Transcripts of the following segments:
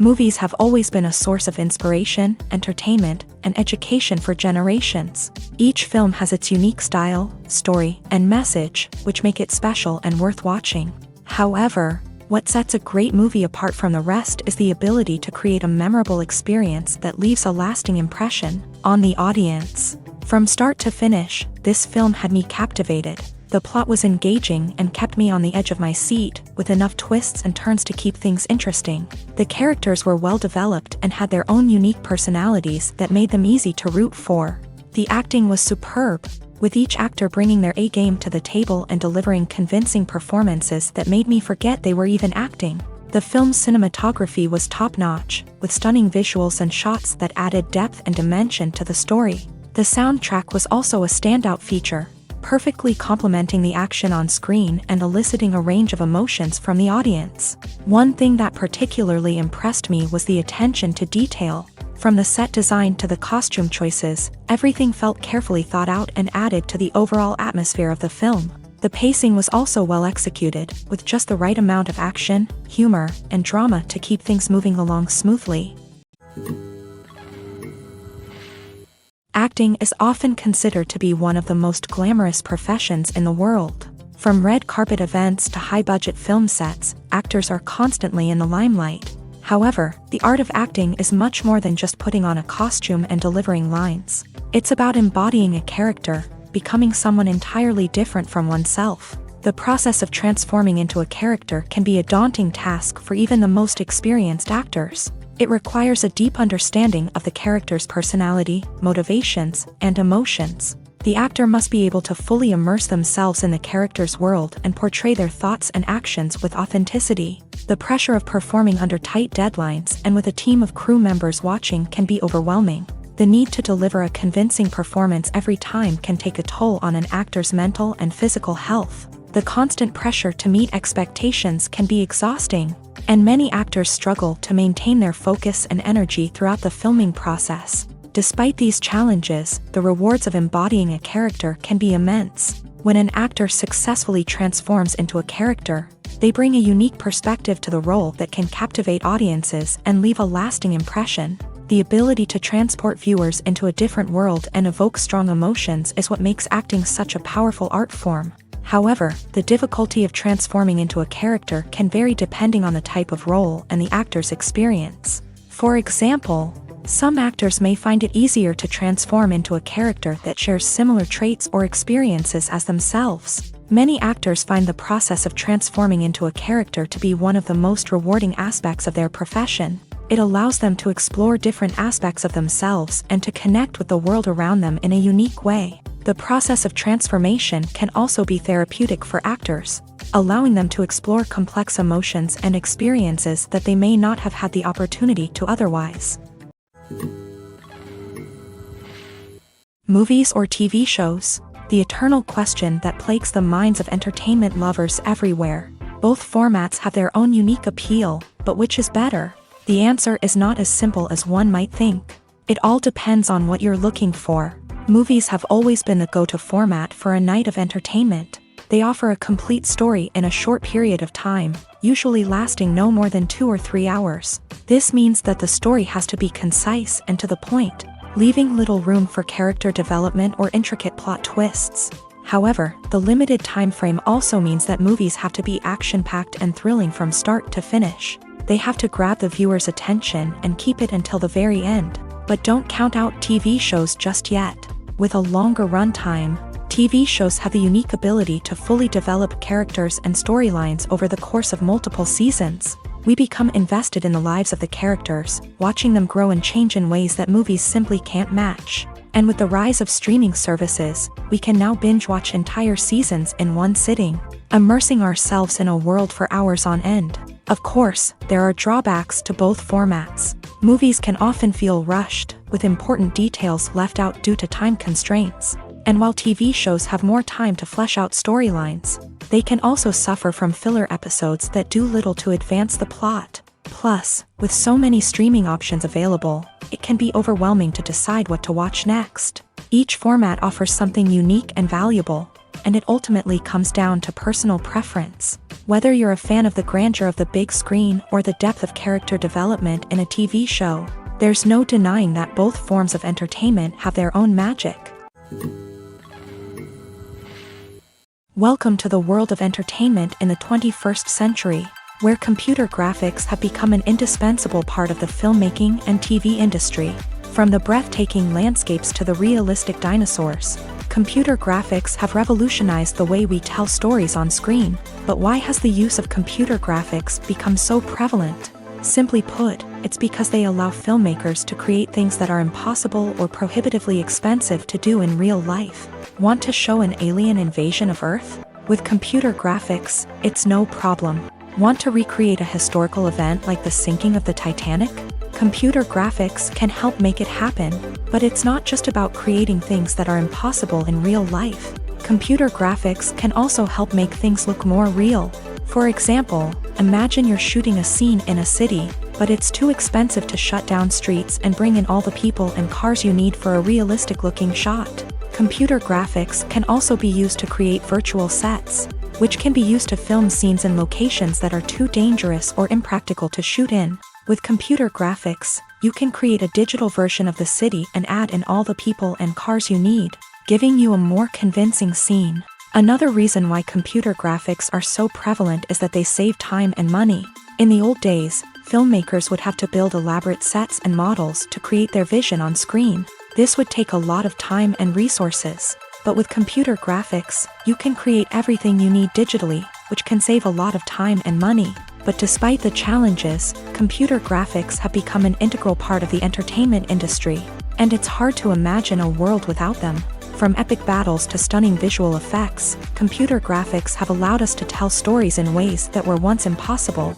Movies have always been a source of inspiration, entertainment, and education for generations. Each film has its unique style, story, and message, which make it special and worth watching. However, what sets a great movie apart from the rest is the ability to create a memorable experience that leaves a lasting impression on the audience. From start to finish, this film had me captivated. The plot was engaging and kept me on the edge of my seat, with enough twists and turns to keep things interesting. The characters were well developed and had their own unique personalities that made them easy to root for. The acting was superb, with each actor bringing their A-game to the table and delivering convincing performances that made me forget they were even acting. The film's cinematography was top-notch, with stunning visuals and shots that added depth and dimension to the story. The soundtrack was also a standout feature, perfectly complementing the action on screen and eliciting a range of emotions from the audience. One thing that particularly impressed me was the attention to detail. From the set design to the costume choices, everything felt carefully thought out and added to the overall atmosphere of the film. The pacing was also well executed, with just the right amount of action, humor, and drama to keep things moving along smoothly. Acting is often considered to be one of the most glamorous professions in the world. From red carpet events to high-budget film sets, actors are constantly in the limelight. However, the art of acting is much more than just putting on a costume and delivering lines. It's about embodying a character, becoming someone entirely different from oneself. The process of transforming into a character can be a daunting task for even the most experienced actors. It requires a deep understanding of the character's personality, motivations, and emotions. The actor must be able to fully immerse themselves in the character's world and portray their thoughts and actions with authenticity. The pressure of performing under tight deadlines and with a team of crew members watching can be overwhelming. The need to deliver a convincing performance every time can take a toll on an actor's mental and physical health. The constant pressure to meet expectations can be exhausting, and many actors struggle to maintain their focus and energy throughout the filming process. Despite these challenges, the rewards of embodying a character can be immense. When an actor successfully transforms into a character, they bring a unique perspective to the role that can captivate audiences and leave a lasting impression. The ability to transport viewers into a different world and evoke strong emotions is what makes acting such a powerful art form. However, the difficulty of transforming into a character can vary depending on the type of role and the actor's experience. For example, some actors may find it easier to transform into a character that shares similar traits or experiences as themselves. Many actors find the process of transforming into a character to be one of the most rewarding aspects of their profession. It allows them to explore different aspects of themselves and to connect with the world around them in a unique way. The process of transformation can also be therapeutic for actors, allowing them to explore complex emotions and experiences that they may not have had the opportunity to otherwise. Movies or TV shows? The eternal question that plagues the minds of entertainment lovers everywhere. Both formats have their own unique appeal, but which is better? The answer is not as simple as one might think. It all depends on what you're looking for. Movies have always been the go-to format for a night of entertainment. They offer a complete story in a short period of time, usually lasting no more than 2 or 3 hours. This means that the story has to be concise and to the point, leaving little room for character development or intricate plot twists. However, the limited time frame also means that movies have to be action-packed and thrilling from start to finish. They have to grab the viewer's attention and keep it until the very end. But don't count out TV shows just yet. With a longer runtime, TV shows have the unique ability to fully develop characters and storylines over the course of multiple seasons. We become invested in the lives of the characters, watching them grow and change in ways that movies simply can't match. And with the rise of streaming services, we can now binge-watch entire seasons in one sitting, immersing ourselves in a world for hours on end. Of course, there are drawbacks to both formats. Movies can often feel rushed, with important details left out due to time constraints. And while TV shows have more time to flesh out storylines, they can also suffer from filler episodes that do little to advance the plot. Plus, with so many streaming options available, it can be overwhelming to decide what to watch next. Each format offers something unique and valuable, and it ultimately comes down to personal preference. Whether you're a fan of the grandeur of the big screen or the depth of character development in a TV show, there's no denying that both forms of entertainment have their own magic. Welcome to the world of entertainment in the 21st century, where computer graphics have become an indispensable part of the filmmaking and TV industry. From the breathtaking landscapes to the realistic dinosaurs, computer graphics have revolutionized the way we tell stories on screen. But why has the use of computer graphics become so prevalent? Simply put, it's because they allow filmmakers to create things that are impossible or prohibitively expensive to do in real life. Want to show an alien invasion of Earth? With computer graphics, it's no problem. Want to recreate a historical event like the sinking of the Titanic? Computer graphics can help make it happen, but it's not just about creating things that are impossible in real life. Computer graphics can also help make things look more real. For example, imagine you're shooting a scene in a city, but it's too expensive to shut down streets and bring in all the people and cars you need for a realistic-looking shot. Computer graphics can also be used to create virtual sets, which can be used to film scenes in locations that are too dangerous or impractical to shoot in. With computer graphics, you can create a digital version of the city and add in all the people and cars you need, giving you a more convincing scene. Another reason why computer graphics are so prevalent is that they save time and money. In the old days, filmmakers would have to build elaborate sets and models to create their vision on screen. This would take a lot of time and resources. But with computer graphics, you can create everything you need digitally, which can save a lot of time and money. But despite the challenges, computer graphics have become an integral part of the entertainment industry, and it's hard to imagine a world without them. From epic battles to stunning visual effects, computer graphics have allowed us to tell stories in ways that were once impossible.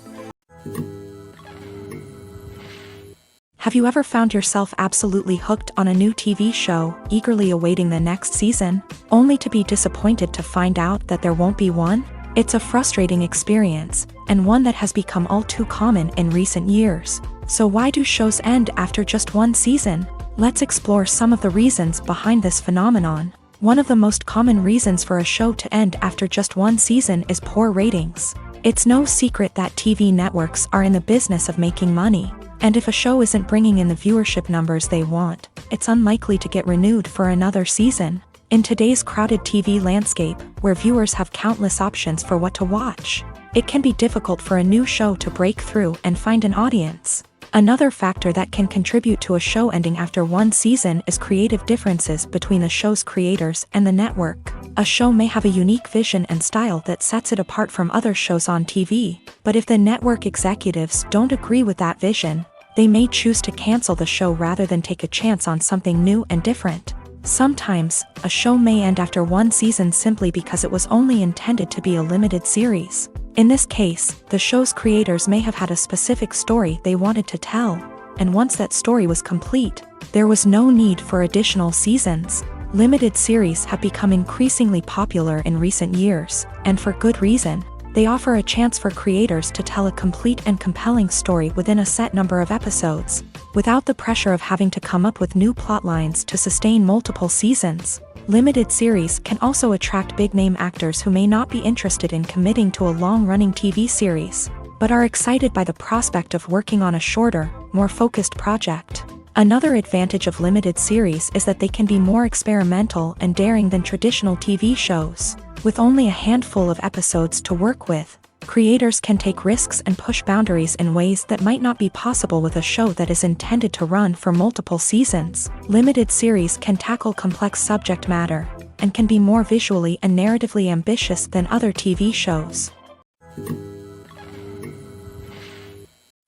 Have you ever found yourself absolutely hooked on a new TV show, eagerly awaiting the next season, only to be disappointed to find out that there won't be one? It's a frustrating experience, and one that has become all too common in recent years. So why do shows end after just one season? Let's explore some of the reasons behind this phenomenon. One of the most common reasons for a show to end after just one season is poor ratings. It's no secret that TV networks are in the business of making money, and if a show isn't bringing in the viewership numbers they want, it's unlikely to get renewed for another season. In today's crowded TV landscape, where viewers have countless options for what to watch, it can be difficult for a new show to break through and find an audience. Another factor that can contribute to a show ending after one season is creative differences between the show's creators and the network. A show may have a unique vision and style that sets it apart from other shows on TV, but if the network executives don't agree with that vision, they may choose to cancel the show rather than take a chance on something new and different. Sometimes, a show may end after one season simply because it was only intended to be a limited series. In this case, the show's creators may have had a specific story they wanted to tell, and once that story was complete, there was no need for additional seasons. Limited series have become increasingly popular in recent years, and for good reason. They offer a chance for creators to tell a complete and compelling story within a set number of episodes, without the pressure of having to come up with new plotlines to sustain multiple seasons. Limited series can also attract big-name actors who may not be interested in committing to a long-running TV series, but are excited by the prospect of working on a shorter, more focused project. Another advantage of limited series is that they can be more experimental and daring than traditional TV shows. With only a handful of episodes to work with, creators can take risks and push boundaries in ways that might not be possible with a show that is intended to run for multiple seasons. Limited series can tackle complex subject matter, and can be more visually and narratively ambitious than other TV shows.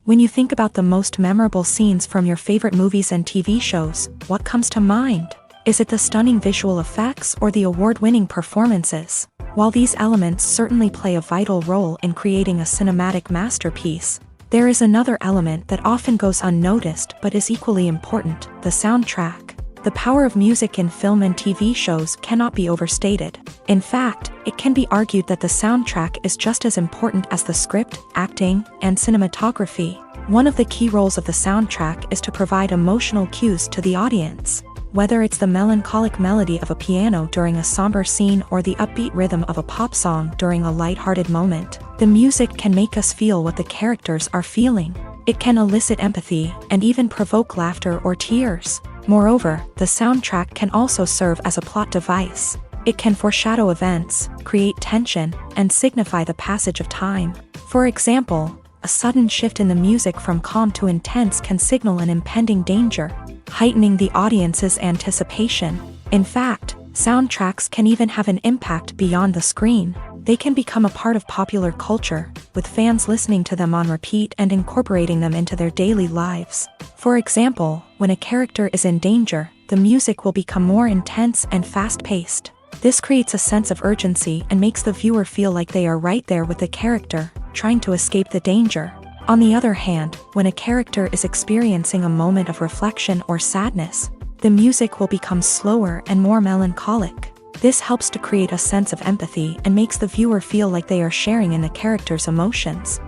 When you think about the most memorable scenes from your favorite movies and TV shows, what comes to mind? Is it the stunning visual effects or the award-winning performances? While these elements certainly play a vital role in creating a cinematic masterpiece, there is another element that often goes unnoticed but is equally important: the soundtrack. The power of music in film and TV shows cannot be overstated. In fact, it can be argued that the soundtrack is just as important as the script, acting, and cinematography. One of the key roles of the soundtrack is to provide emotional cues to the audience. Whether it's the melancholic melody of a piano during a somber scene or the upbeat rhythm of a pop song during a light-hearted moment, the music can make us feel what the characters are feeling. It can elicit empathy and even provoke laughter or tears. Moreover, the soundtrack can also serve as a plot device. It can foreshadow events, create tension, and signify the passage of time. For example, a sudden shift in the music from calm to intense can signal an impending danger, heightening the audience's anticipation. In fact, soundtracks can even have an impact beyond the screen. They can become a part of popular culture, with fans listening to them on repeat and incorporating them into their daily lives. For example, when a character is in danger, the music will become more intense and fast-paced. This creates a sense of urgency and makes the viewer feel like they are right there with the character, trying to escape the danger. On the other hand, when a character is experiencing a moment of reflection or sadness, the music will become slower and more melancholic. This helps to create a sense of empathy and makes the viewer feel like they are sharing in the character's emotions.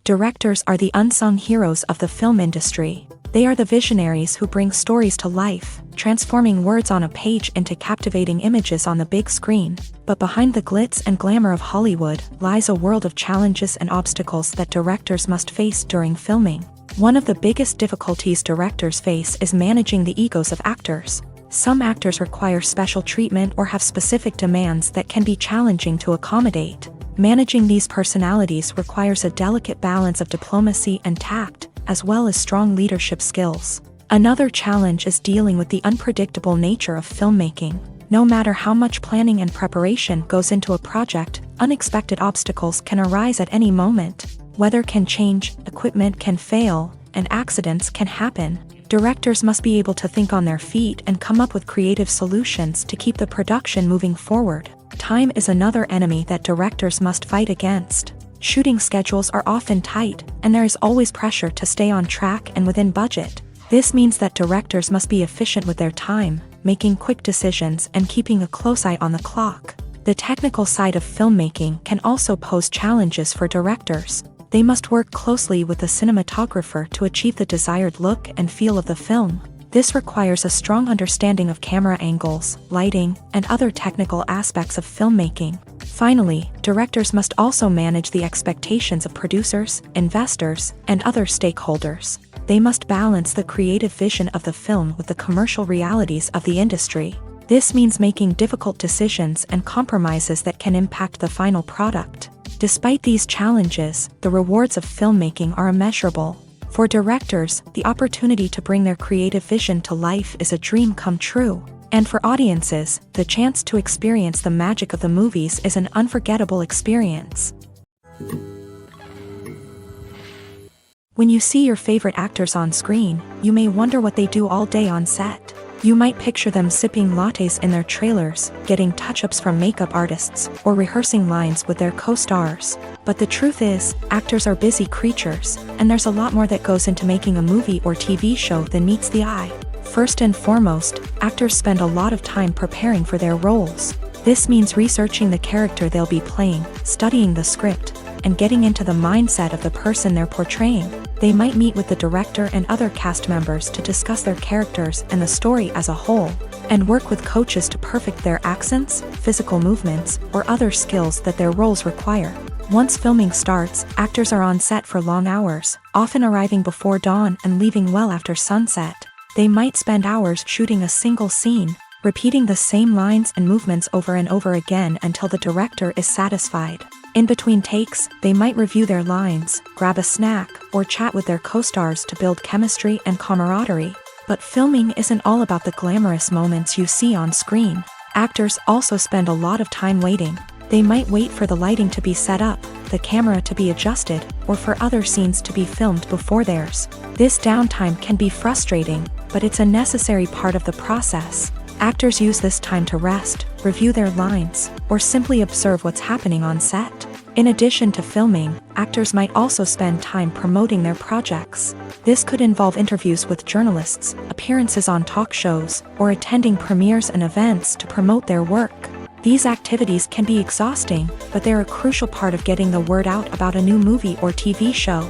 Directors are the unsung heroes of the film industry. They are the visionaries who bring stories to life, transforming words on a page into captivating images on the big screen. But behind the glitz and glamour of Hollywood lies a world of challenges and obstacles that directors must face during filming. One of the biggest difficulties directors face is managing the egos of actors. Some actors require special treatment or have specific demands that can be challenging to accommodate. Managing these personalities requires a delicate balance of diplomacy and tact, as well as strong leadership skills. Another challenge is dealing with the unpredictable nature of filmmaking. No matter how much planning and preparation goes into a project, unexpected obstacles can arise at any moment. Weather can change, equipment can fail, and accidents can happen. Directors must be able to think on their feet and come up with creative solutions to keep the production moving forward. Time is another enemy that directors must fight against. Shooting schedules are often tight, and there is always pressure to stay on track and within budget. This means that directors must be efficient with their time, making quick decisions and keeping a close eye on the clock. The technical side of filmmaking can also pose challenges for directors. They must work closely with the cinematographer to achieve the desired look and feel of the film. This requires a strong understanding of camera angles, lighting, and other technical aspects of filmmaking. Finally, directors must also manage the expectations of producers, investors, and other stakeholders. They must balance the creative vision of the film with the commercial realities of the industry. This means making difficult decisions and compromises that can impact the final product. Despite these challenges, the rewards of filmmaking are immeasurable. For directors, the opportunity to bring their creative vision to life is a dream come true. And for audiences, the chance to experience the magic of the movies is an unforgettable experience. When you see your favorite actors on screen, you may wonder what they do all day on set. You might picture them sipping lattes in their trailers, getting touch-ups from makeup artists, or rehearsing lines with their co-stars. But the truth is, actors are busy creatures, and there's a lot more that goes into making a movie or TV show than meets the eye. First and foremost, actors spend a lot of time preparing for their roles. This means researching the character they'll be playing, studying the script, and getting into the mindset of the person they're portraying. They might meet with the director and other cast members to discuss their characters and the story as a whole, and work with coaches to perfect their accents, physical movements, or other skills that their roles require. Once filming starts, actors are on set for long hours, often arriving before dawn and leaving well after sunset. They might spend hours shooting a single scene, repeating the same lines and movements over and over again until the director is satisfied. In between takes, they might review their lines, grab a snack, or chat with their co-stars to build chemistry and camaraderie. But filming isn't all about the glamorous moments you see on screen. Actors also spend a lot of time waiting. They might wait for the lighting to be set up, the camera to be adjusted, or for other scenes to be filmed before theirs. This downtime can be frustrating, but it's a necessary part of the process. Actors use this time to rest, review their lines, or simply observe what's happening on set. In addition to filming, actors might also spend time promoting their projects. This could involve interviews with journalists, appearances on talk shows, or attending premieres and events to promote their work. These activities can be exhausting, but they're a crucial part of getting the word out about a new movie or TV show.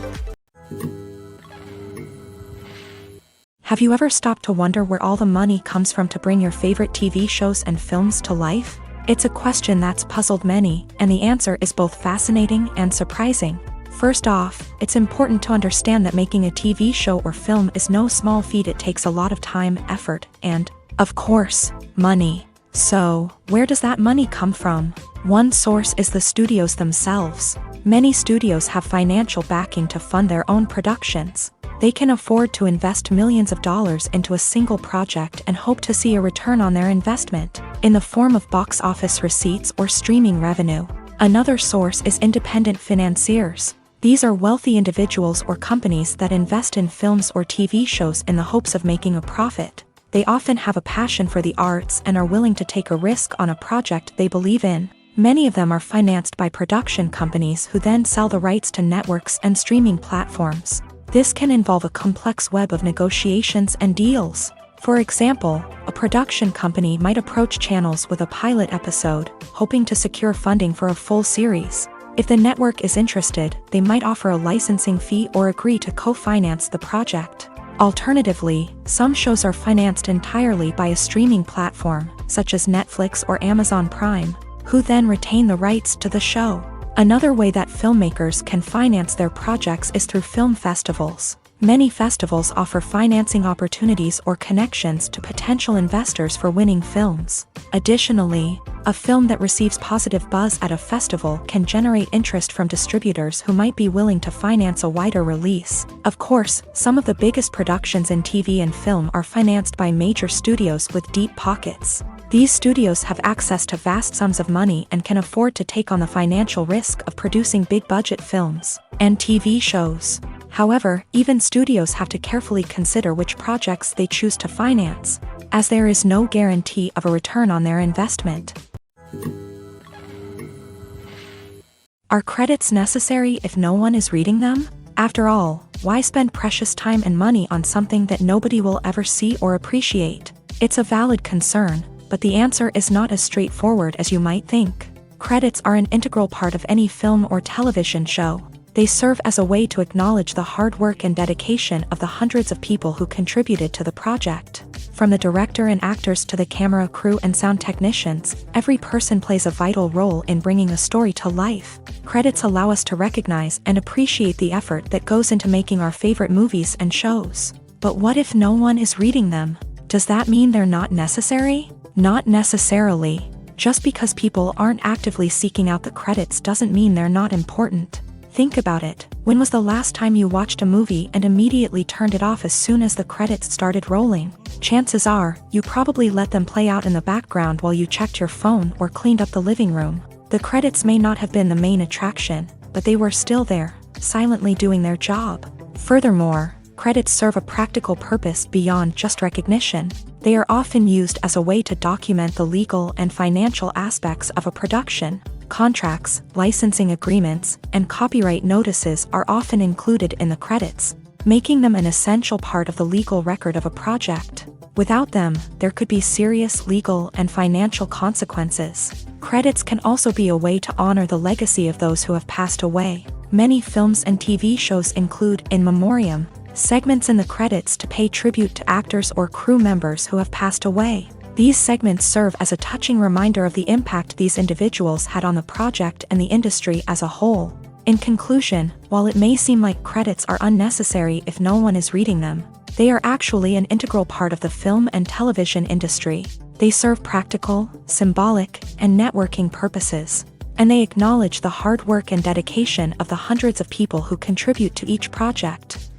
Have you ever stopped to wonder where all the money comes from to bring your favorite TV shows and films to life? It's a question that's puzzled many, and the answer is both fascinating and surprising. First off, it's important to understand that making a TV show or film is no small feat. It takes a lot of time, effort, and, of course, money. So, where does that money come from? One source is the studios themselves. Many studios have financial backing to fund their own productions. They can afford to invest millions of dollars into a single project and hope to see a return on their investment, in the form of box office receipts or streaming revenue. Another source is independent financiers. These are wealthy individuals or companies that invest in films or TV shows in the hopes of making a profit. They often have a passion for the arts and are willing to take a risk on a project they believe in. Many of them are financed by production companies who then sell the rights to networks and streaming platforms. This can involve a complex web of negotiations and deals. For example, a production company might approach channels with a pilot episode, hoping to secure funding for a full series. If the network is interested, they might offer a licensing fee or agree to co-finance the project. Alternatively, some shows are financed entirely by a streaming platform, such as Netflix or Amazon Prime, who then retain the rights to the show. Another way that filmmakers can finance their projects is through film festivals. Many festivals offer financing opportunities or connections to potential investors for winning films. Additionally, a film that receives positive buzz at a festival can generate interest from distributors who might be willing to finance a wider release. Of course, some of the biggest productions in TV and film are financed by major studios with deep pockets. These studios have access to vast sums of money and can afford to take on the financial risk of producing big-budget films and TV shows. However, even studios have to carefully consider which projects they choose to finance, as there is no guarantee of a return on their investment. Are credits necessary if no one is reading them? After all, why spend precious time and money on something that nobody will ever see or appreciate? It's a valid concern, but the answer is not as straightforward as you might think. Credits are an integral part of any film or television show. They serve as a way to acknowledge the hard work and dedication of the hundreds of people who contributed to the project. From the director and actors to the camera crew and sound technicians, every person plays a vital role in bringing a story to life. Credits allow us to recognize and appreciate the effort that goes into making our favorite movies and shows. But what if no one is reading them? Does that mean they're not necessary? Not necessarily. Just because people aren't actively seeking out the credits doesn't mean they're not important. Think about it. When was the last time you watched a movie and immediately turned it off as soon as the credits started rolling? Chances are, you probably let them play out in the background while you checked your phone or cleaned up the living room. The credits may not have been the main attraction, but they were still there, silently doing their job. Furthermore, credits serve a practical purpose beyond just recognition. They are often used as a way to document the legal and financial aspects of a production. Contracts, licensing agreements, and copyright notices are often included in the credits, making them an essential part of the legal record of a project. Without them, there could be serious legal and financial consequences. Credits can also be a way to honor the legacy of those who have passed away. Many films and TV shows include in memoriam segments in the credits to pay tribute to actors or crew members who have passed away. These segments serve as a touching reminder of the impact these individuals had on the project and the industry as a whole. In conclusion, while it may seem like credits are unnecessary if no one is reading them, they are actually an integral part of the film and television industry. They serve practical, symbolic, and networking purposes, and they acknowledge the hard work and dedication of the hundreds of people who contribute to each project.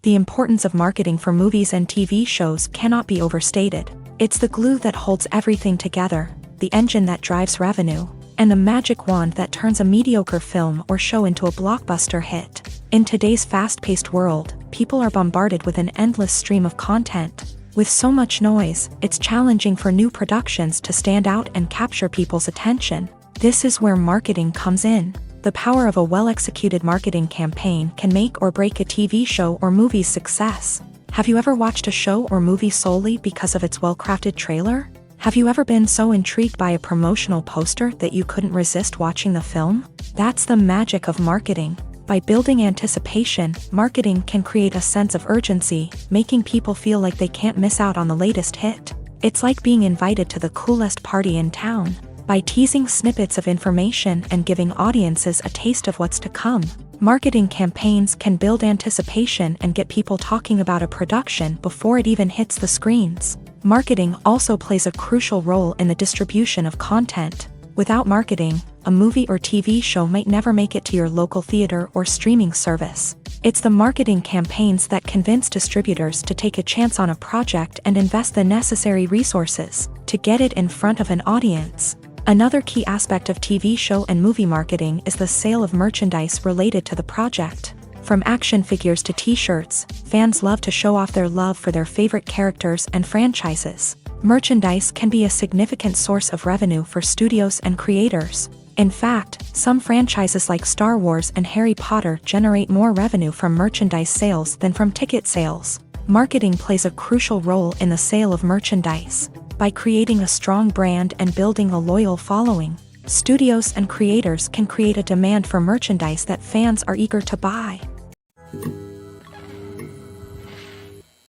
The importance of marketing for movies and TV shows cannot be overstated. It's the glue that holds everything together, the engine that drives revenue, and the magic wand that turns a mediocre film or show into a blockbuster hit. In today's fast-paced world, people are bombarded with an endless stream of content. With so much noise, it's challenging for new productions to stand out and capture people's attention. This is where marketing comes in. The power of a well-executed marketing campaign can make or break a TV show or movie's success. Have you ever watched a show or movie solely because of its well-crafted trailer? Have you ever been so intrigued by a promotional poster that you couldn't resist watching the film? That's the magic of marketing. By building anticipation, marketing can create a sense of urgency, making people feel like they can't miss out on the latest hit. It's like being invited to the coolest party in town. By teasing snippets of information and giving audiences a taste of what's to come, marketing campaigns can build anticipation and get people talking about a production before it even hits the screens. Marketing also plays a crucial role in the distribution of content. Without marketing, a movie or TV show might never make it to your local theater or streaming service. It's the marketing campaigns that convince distributors to take a chance on a project and invest the necessary resources to get it in front of an audience. Another key aspect of TV show and movie marketing is the sale of merchandise related to the project. From action figures to t-shirts, fans love to show off their love for their favorite characters and franchises. Merchandise can be a significant source of revenue for studios and creators. In fact, some franchises like Star Wars and Harry Potter generate more revenue from merchandise sales than from ticket sales. Marketing plays a crucial role in the sale of merchandise. By creating a strong brand and building a loyal following, studios and creators can create a demand for merchandise that fans are eager to buy.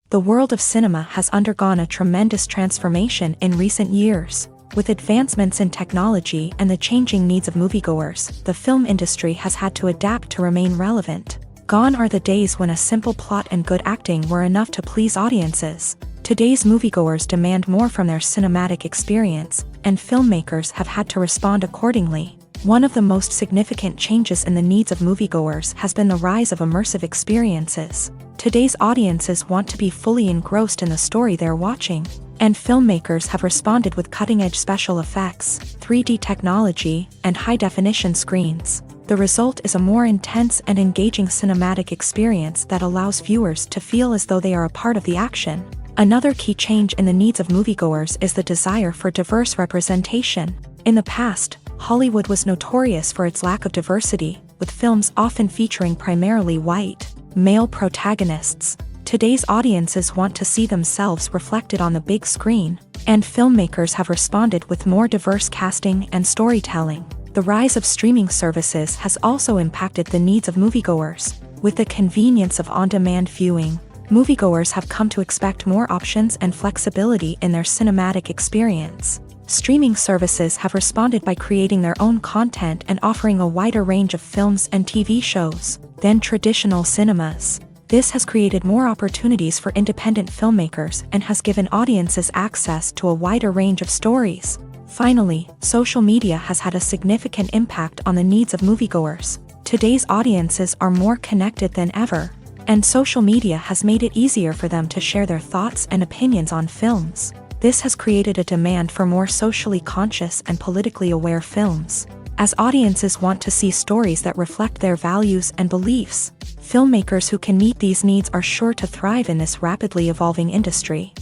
The world of cinema has undergone a tremendous transformation in recent years. With advancements in technology and the changing needs of moviegoers, the film industry has had to adapt to remain relevant. Gone are the days when a simple plot and good acting were enough to please audiences. Today's moviegoers demand more from their cinematic experience, and filmmakers have had to respond accordingly. One of the most significant changes in the needs of moviegoers has been the rise of immersive experiences. Today's audiences want to be fully engrossed in the story they're watching, and filmmakers have responded with cutting-edge special effects, 3D technology, and high-definition screens. The result is a more intense and engaging cinematic experience that allows viewers to feel as though they are a part of the action. Another key change in the needs of moviegoers is the desire for diverse representation. In the past, Hollywood was notorious for its lack of diversity, with films often featuring primarily white, male protagonists. Today's audiences want to see themselves reflected on the big screen, and filmmakers have responded with more diverse casting and storytelling. The rise of streaming services has also impacted the needs of moviegoers. With the convenience of on-demand viewing, moviegoers have come to expect more options and flexibility in their cinematic experience. Streaming services have responded by creating their own content and offering a wider range of films and TV shows than traditional cinemas. This has created more opportunities for independent filmmakers and has given audiences access to a wider range of stories. Finally, social media has had a significant impact on the needs of moviegoers. Today's audiences are more connected than ever, and social media has made it easier for them to share their thoughts and opinions on films. This has created a demand for more socially conscious and politically aware films. As audiences want to see stories that reflect their values and beliefs, filmmakers who can meet these needs are sure to thrive in this rapidly evolving industry.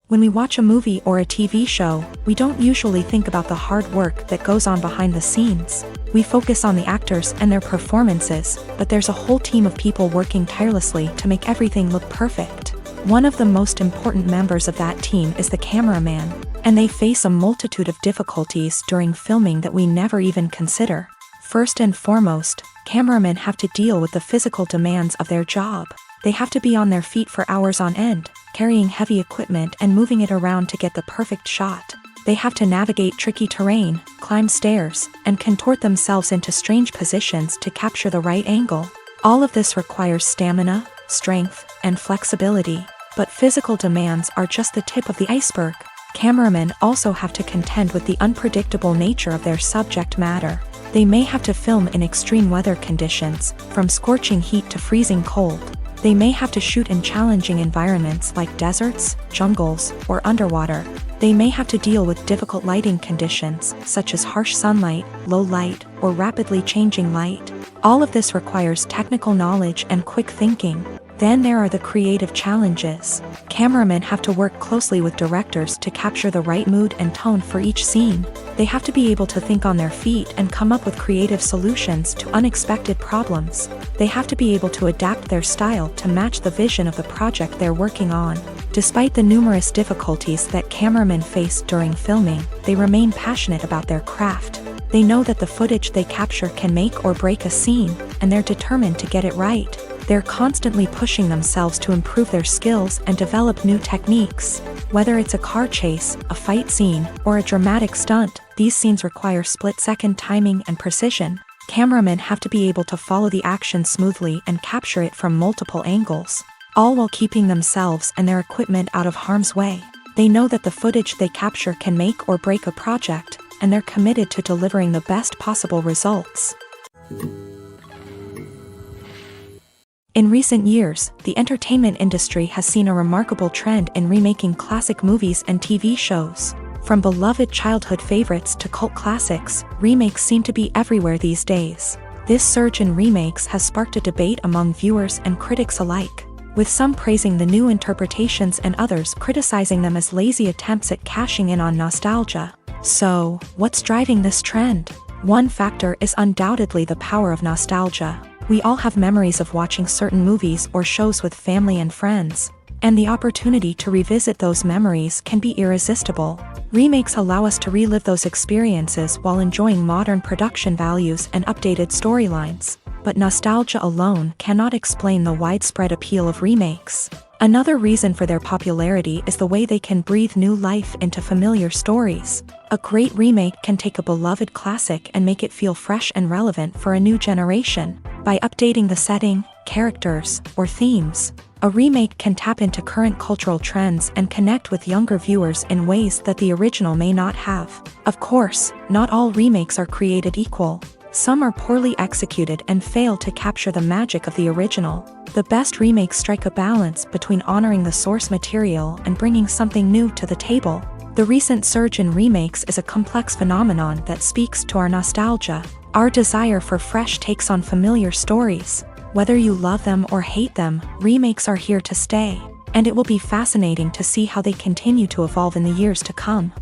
When we watch a movie or a TV show, we don't usually think about the hard work that goes on behind the scenes. We focus on the actors and their performances, but there's a whole team of people working tirelessly to make everything look perfect. One of the most important members of that team is the cameraman, and they face a multitude of difficulties during filming that we never even consider. First and foremost, cameramen have to deal with the physical demands of their job. They have to be on their feet for hours on end, carrying heavy equipment and moving it around to get the perfect shot. They have to navigate tricky terrain, climb stairs, and contort themselves into strange positions to capture the right angle. All of this requires stamina, strength, and flexibility. But physical demands are just the tip of the iceberg. Cameramen also have to contend with the unpredictable nature of their subject matter. They may have to film in extreme weather conditions, from scorching heat to freezing cold. They may have to shoot in challenging environments like deserts, jungles, or underwater. They may have to deal with difficult lighting conditions, such as harsh sunlight, low light, or rapidly changing light. All of this requires technical knowledge and quick thinking. Then there are the creative challenges. Cameramen have to work closely with directors to capture the right mood and tone for each scene. They have to be able to think on their feet and come up with creative solutions to unexpected problems. They have to be able to adapt their style to match the vision of the project they're working on. Despite the numerous difficulties that cameramen face during filming, they remain passionate about their craft. They know that the footage they capture can make or break a scene, and they're determined to get it right. They're constantly pushing themselves to improve their skills and develop new techniques. Whether it's a car chase, a fight scene, or a dramatic stunt, these scenes require split-second timing and precision. Cameramen have to be able to follow the action smoothly and capture it from multiple angles, all while keeping themselves and their equipment out of harm's way. They know that the footage they capture can make or break a project, and they're committed to delivering the best possible results. In recent years, the entertainment industry has seen a remarkable trend in remaking classic movies and TV shows. From beloved childhood favorites to cult classics, remakes seem to be everywhere these days. This surge in remakes has sparked a debate among viewers and critics alike, with some praising the new interpretations and others criticizing them as lazy attempts at cashing in on nostalgia. So, what's driving this trend? One factor is undoubtedly the power of nostalgia. We all have memories of watching certain movies or shows with family and friends, and the opportunity to revisit those memories can be irresistible. Remakes allow us to relive those experiences while enjoying modern production values and updated storylines. But nostalgia alone cannot explain the widespread appeal of remakes. Another reason for their popularity is the way they can breathe new life into familiar stories. A great remake can take a beloved classic and make it feel fresh and relevant for a new generation. By updating the setting, characters, or themes, a remake can tap into current cultural trends and connect with younger viewers in ways that the original may not have. Of course, not all remakes are created equal. Some are poorly executed and fail to capture the magic of the original. The best remakes strike a balance between honoring the source material and bringing something new to the table. The recent surge in remakes is a complex phenomenon that speaks to our nostalgia, our desire for fresh takes on familiar stories. Whether you love them or hate them, remakes are here to stay, and it will be fascinating to see how they continue to evolve in the years to come.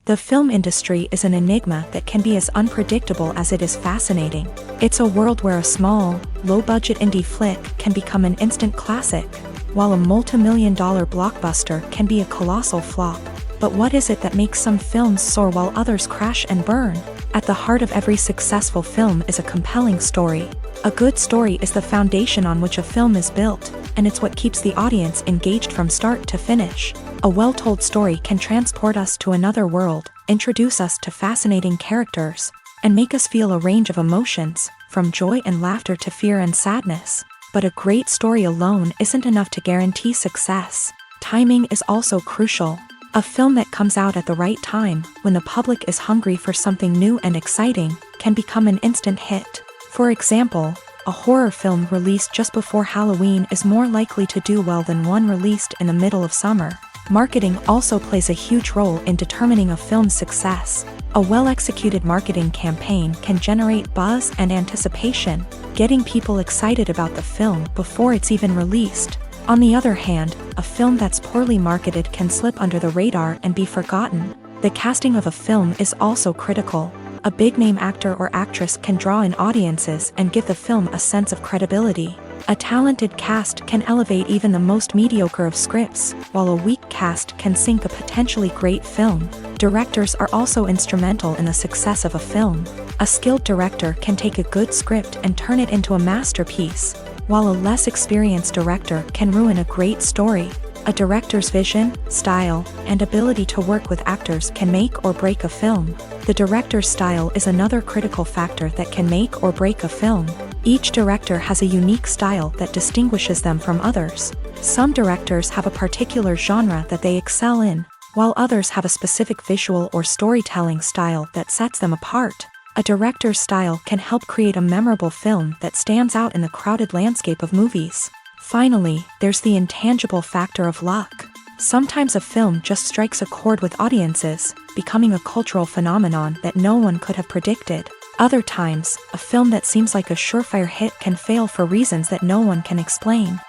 The film industry is an enigma that can be as unpredictable as it is fascinating. It's a world where a small, low-budget indie flick can become an instant classic, while a multi-million-dollar blockbuster can be a colossal flop. But what is it that makes some films soar while others crash and burn? At the heart of every successful film is a compelling story. A good story is the foundation on which a film is built, and it's what keeps the audience engaged from start to finish. A well-told story can transport us to another world, introduce us to fascinating characters, and make us feel a range of emotions, from joy and laughter to fear and sadness. But a great story alone isn't enough to guarantee success. Timing is also crucial. A film that comes out at the right time, when the public is hungry for something new and exciting, can become an instant hit. For example, a horror film released just before Halloween is more likely to do well than one released in the middle of summer. Marketing also plays a huge role in determining a film's success. A well-executed marketing campaign can generate buzz and anticipation, getting people excited about the film before it's even released. On the other hand, a film that's poorly marketed can slip under the radar and be forgotten. The casting of a film is also critical. A big-name actor or actress can draw in audiences and give the film a sense of credibility. A talented cast can elevate even the most mediocre of scripts, while a weak cast can sink a potentially great film. Directors are also instrumental in the success of a film. A skilled director can take a good script and turn it into a masterpiece, while a less experienced director can ruin a great story. A director's vision, style, and ability to work with actors can make or break a film. The director's style is another critical factor that can make or break a film. Each director has a unique style that distinguishes them from others. Some directors have a particular genre that they excel in, while others have a specific visual or storytelling style that sets them apart. A director's style can help create a memorable film that stands out in the crowded landscape of movies. Finally, there's the intangible factor of luck. Sometimes a film just strikes a chord with audiences, becoming a cultural phenomenon that no one could have predicted. Other times, a film that seems like a surefire hit can fail for reasons that no one can explain.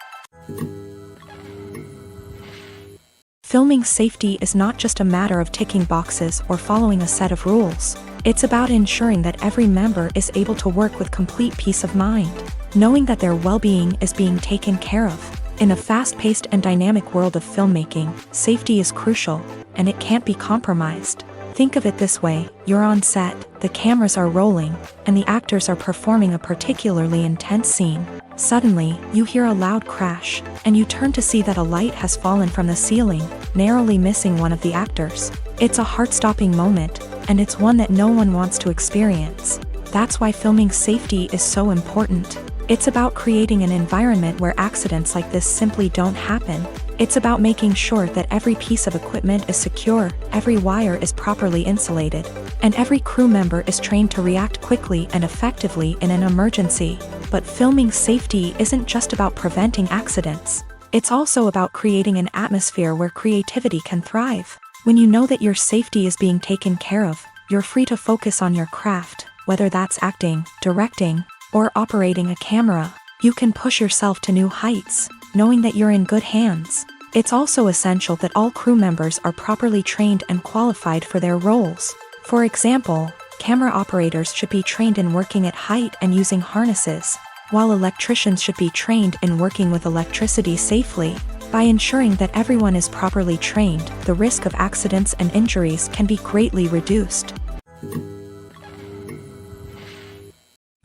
Filming safety is not just a matter of ticking boxes or following a set of rules. It's about ensuring that every member is able to work with complete peace of mind, knowing that their well-being is being taken care of. In a fast-paced and dynamic world of filmmaking, safety is crucial. and it can't be compromised. Think of it this way, you're on set, the cameras are rolling, and the actors are performing a particularly intense scene. Suddenly, you hear a loud crash, and you turn to see that a light has fallen from the ceiling, narrowly missing one of the actors. It's a heart-stopping moment, and it's one that no one wants to experience. That's why filming safety is so important. It's about creating an environment where accidents like this simply don't happen. It's about making sure that every piece of equipment is secure, every wire is properly insulated, and every crew member is trained to react quickly and effectively in an emergency. But filming safety isn't just about preventing accidents. It's also about creating an atmosphere where creativity can thrive. When you know that your safety is being taken care of, you're free to focus on your craft, whether that's acting, directing, or operating a camera. You can push yourself to new heights, knowing that you're in good hands. It's also essential that all crew members are properly trained and qualified for their roles. For example, camera operators should be trained in working at height and using harnesses, while electricians should be trained in working with electricity safely. By ensuring that everyone is properly trained, the risk of accidents and injuries can be greatly reduced.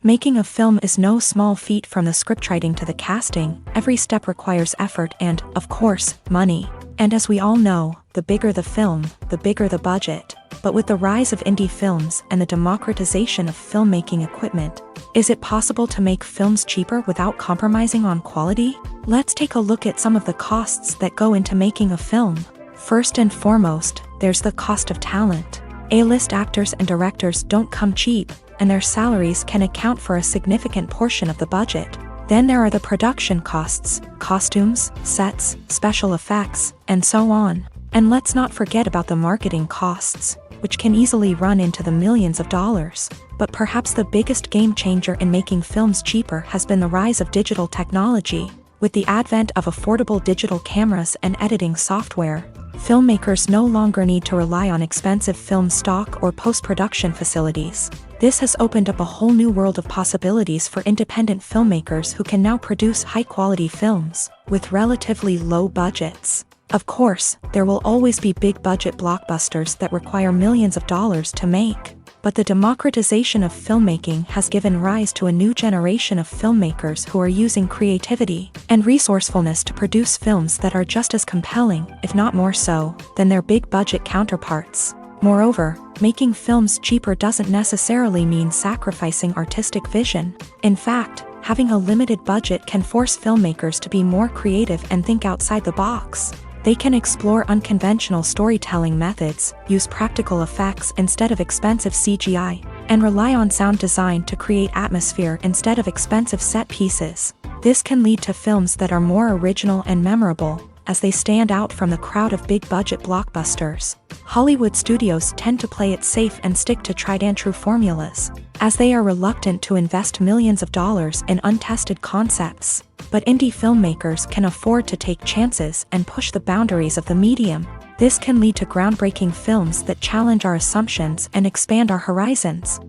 Making a film is no small feat. From the scriptwriting to the casting, every step requires effort and, of course, money. And as we all know, the bigger the film, the bigger the budget. But with the rise of indie films and the democratization of filmmaking equipment, is it possible to make films cheaper without compromising on quality? Let's take a look at some of the costs that go into making a film. First and foremost, there's the cost of talent. A-list actors and directors don't come cheap, and their salaries can account for a significant portion of the budget. Then there are the production costs, costumes, sets, special effects, and so on. And let's not forget about the marketing costs, which can easily run into the millions of dollars. But perhaps the biggest game changer in making films cheaper has been the rise of digital technology. With the advent of affordable digital cameras and editing software, filmmakers no longer need to rely on expensive film stock or post-production facilities. This has opened up a whole new world of possibilities for independent filmmakers who can now produce high-quality films with relatively low budgets. Of course, there will always be big-budget blockbusters that require millions of dollars to make. But the democratization of filmmaking has given rise to a new generation of filmmakers who are using creativity and resourcefulness to produce films that are just as compelling, if not more so, than their big-budget counterparts. Moreover, making films cheaper doesn't necessarily mean sacrificing artistic vision. In fact, having a limited budget can force filmmakers to be more creative and think outside the box. They can explore unconventional storytelling methods, use practical effects instead of expensive CGI, and rely on sound design to create atmosphere instead of expensive set pieces. This can lead to films that are more original and memorable, as they stand out from the crowd of big-budget blockbusters. Hollywood studios tend to play it safe and stick to tried-and-true formulas, as they are reluctant to invest millions of dollars in untested concepts. But indie filmmakers can afford to take chances and push the boundaries of the medium. This can lead to groundbreaking films that challenge our assumptions and expand our horizons.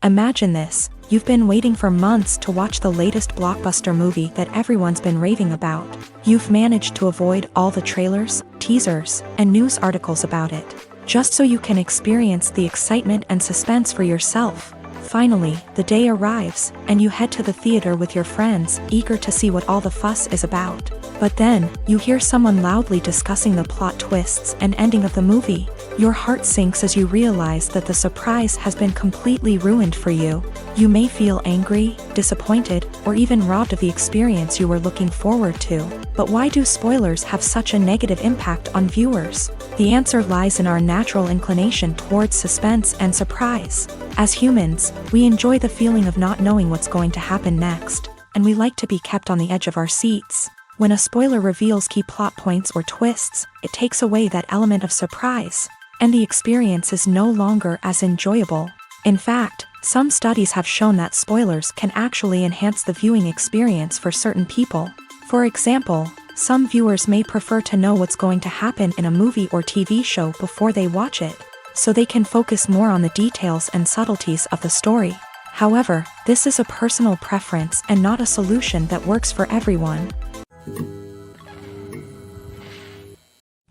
Imagine this. You've been waiting for months to watch the latest blockbuster movie that everyone's been raving about. You've managed to avoid all the trailers, teasers, and news articles about it, just so you can experience the excitement and suspense for yourself. Finally, the day arrives, and you head to the theater with your friends, eager to see what all the fuss is about. But then, you hear someone loudly discussing the plot twists and ending of the movie. Your heart sinks as you realize that the surprise has been completely ruined for you. You may feel angry, disappointed, or even robbed of the experience you were looking forward to. But why do spoilers have such a negative impact on viewers? The answer lies in our natural inclination towards suspense and surprise. As humans, we enjoy the feeling of not knowing what's going to happen next, and we like to be kept on the edge of our seats. When a spoiler reveals key plot points or twists, it takes away that element of surprise, and the experience is no longer as enjoyable. In fact, some studies have shown that spoilers can actually enhance the viewing experience for certain people. For example, some viewers may prefer to know what's going to happen in a movie or TV show before they watch it, so they can focus more on the details and subtleties of the story. However, this is a personal preference and not a solution that works for everyone.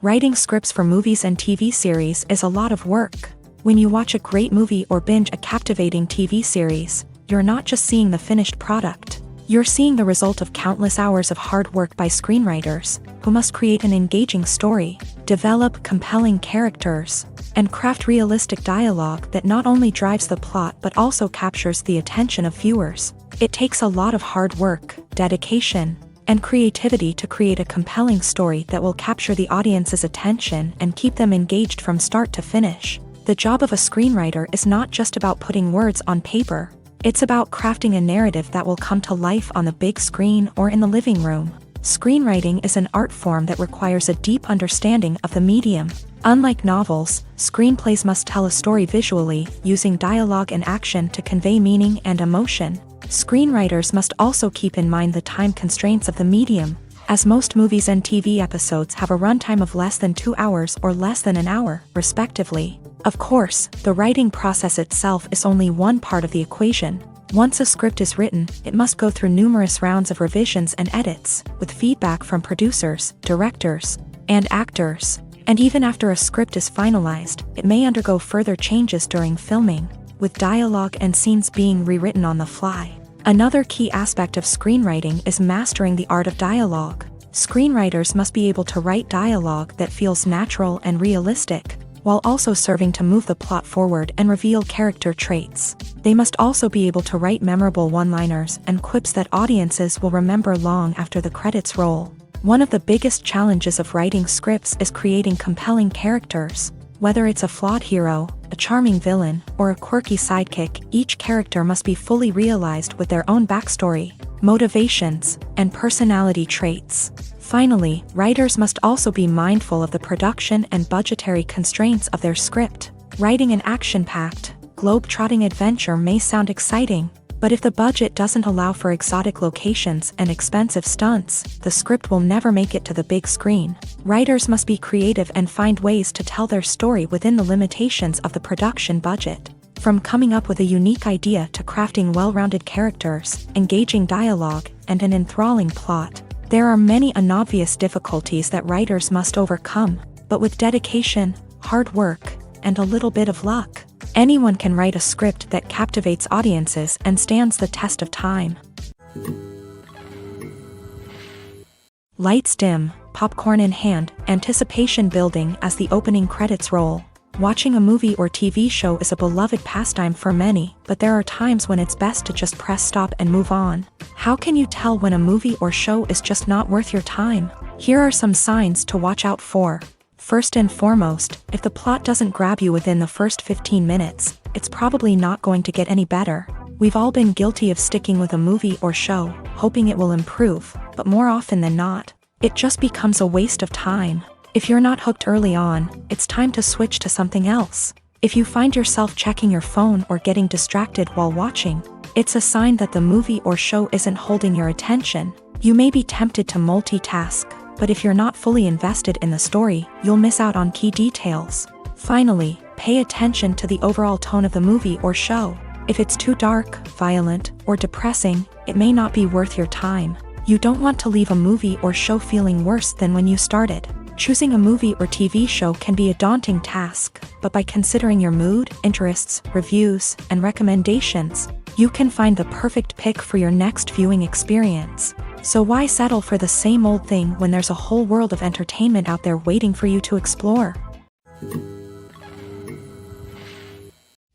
Writing scripts for movies and TV series is a lot of work. When you watch a great movie or binge a captivating TV series, you're not just seeing the finished product. You're seeing the result of countless hours of hard work by screenwriters, who must create an engaging story, develop compelling characters, and craft realistic dialogue that not only drives the plot but also captures the attention of viewers. It takes a lot of hard work, dedication, and creativity to create a compelling story that will capture the audience's attention and keep them engaged from start to finish. The job of a screenwriter is not just about putting words on paper. It's about crafting a narrative that will come to life on the big screen or in the living room. Screenwriting is an art form that requires a deep understanding of the medium. Unlike novels, screenplays must tell a story visually, using dialogue and action to convey meaning and emotion. Screenwriters must also keep in mind the time constraints of the medium, as most movies and TV episodes have a runtime of less than 2 hours or less than an hour, respectively. Of course, the writing process itself is only one part of the equation. Once a script is written, it must go through numerous rounds of revisions and edits, with feedback from producers, directors, and actors. And even after a script is finalized, it may undergo further changes during filming, with dialogue and scenes being rewritten on the fly. Another key aspect of screenwriting is mastering the art of dialogue. Screenwriters must be able to write dialogue that feels natural and realistic, while also serving to move the plot forward and reveal character traits. They must also be able to write memorable one-liners and quips that audiences will remember long after the credits roll. One of the biggest challenges of writing scripts is creating compelling characters. Whether it's a flawed hero, a charming villain, or a quirky sidekick, each character must be fully realized with their own backstory, motivations, and personality traits. Finally, writers must also be mindful of the production and budgetary constraints of their script. Writing an action-packed, globe-trotting adventure may sound exciting, but if the budget doesn't allow for exotic locations and expensive stunts, the script will never make it to the big screen. Writers must be creative and find ways to tell their story within the limitations of the production budget. From coming up with a unique idea to crafting well-rounded characters, engaging dialogue, and an enthralling plot, there are many unobvious difficulties that writers must overcome, but with dedication, hard work, and a little bit of luck, anyone can write a script that captivates audiences and stands the test of time. Lights dim, popcorn in hand, anticipation building as the opening credits roll. Watching a movie or TV show is a beloved pastime for many, but there are times when it's best to just press stop and move on. How can you tell when a movie or show is just not worth your time? Here are some signs to watch out for. First and foremost, if the plot doesn't grab you within the first 15 minutes, it's probably not going to get any better. We've all been guilty of sticking with a movie or show, hoping it will improve, but more often than not, it just becomes a waste of time. If you're not hooked early on, it's time to switch to something else. If you find yourself checking your phone or getting distracted while watching, it's a sign that the movie or show isn't holding your attention. You may be tempted to multitask, but if you're not fully invested in the story, you'll miss out on key details. Finally, pay attention to the overall tone of the movie or show. If it's too dark, violent, or depressing, it may not be worth your time. You don't want to leave a movie or show feeling worse than when you started. Choosing a movie or TV show can be a daunting task, but by considering your mood, interests, reviews, and recommendations, you can find the perfect pick for your next viewing experience. So why settle for the same old thing when there's a whole world of entertainment out there waiting for you to explore?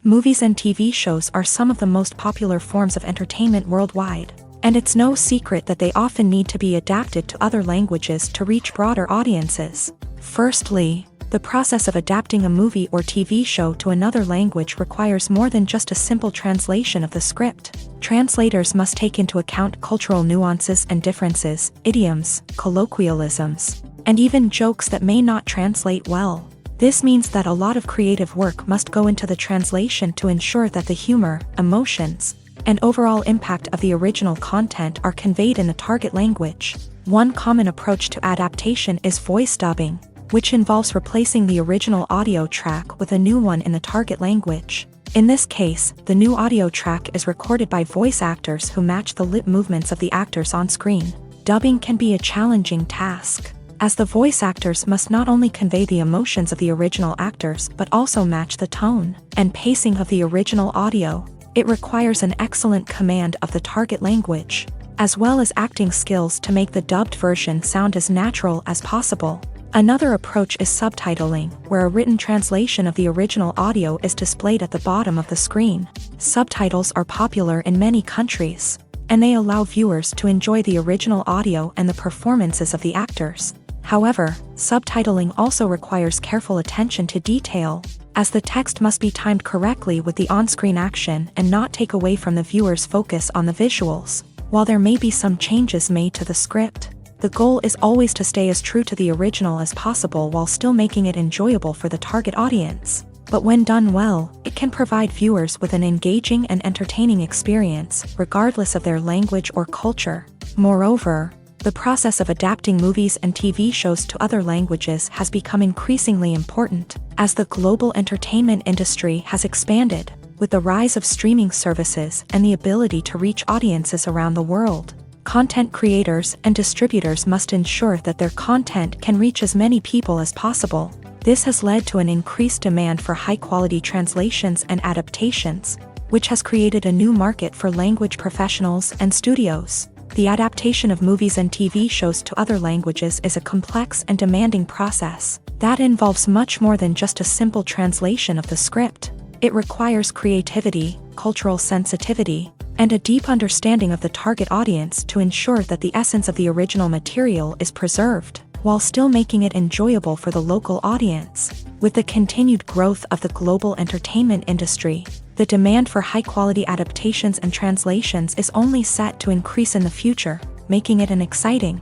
Movies and TV shows are some of the most popular forms of entertainment worldwide, and it's no secret that they often need to be adapted to other languages to reach broader audiences. Firstly, the process of adapting a movie or TV show to another language requires more than just a simple translation of the script. Translators must take into account cultural nuances and differences, idioms, colloquialisms, and even jokes that may not translate well. This means that a lot of creative work must go into the translation to ensure that the humor, emotions, and overall impact of the original content are conveyed in the target language. One common approach to adaptation is voice dubbing, which involves replacing the original audio track with a new one in the target language. In this case, the new audio track is recorded by voice actors who match the lip movements of the actors on screen. Dubbing can be a challenging task. as the voice actors must not only convey the emotions of the original actors but also match the tone and pacing of the original audio. It requires an excellent command of the target language, as well as acting skills to make the dubbed version sound as natural as possible. Another approach is subtitling, where a written translation of the original audio is displayed at the bottom of the screen. Subtitles are popular in many countries, and they allow viewers to enjoy the original audio and the performances of the actors. However, subtitling also requires careful attention to detail, as the text must be timed correctly with the on-screen action and not take away from the viewer's focus on the visuals. While there may be some changes made to the script, the goal is always to stay as true to the original as possible while still making it enjoyable for the target audience. But when done well, it can provide viewers with an engaging and entertaining experience, regardless of their language or culture. Moreover, the process of adapting movies and TV shows to other languages has become increasingly important, as the global entertainment industry has expanded, with the rise of streaming services and the ability to reach audiences around the world. Content creators and distributors must ensure that their content can reach as many people as possible. This has led to an increased demand for high-quality translations and adaptations, which has created a new market for language professionals and studios. The adaptation of movies and TV shows to other languages is a complex and demanding process that involves much more than just a simple translation of the script. It requires creativity, cultural sensitivity, and a deep understanding of the target audience to ensure that the essence of the original material is preserved, while still making it enjoyable for the local audience. With the continued growth of the global entertainment industry, the demand for high-quality adaptations and translations is only set to increase in the future, making it an exciting.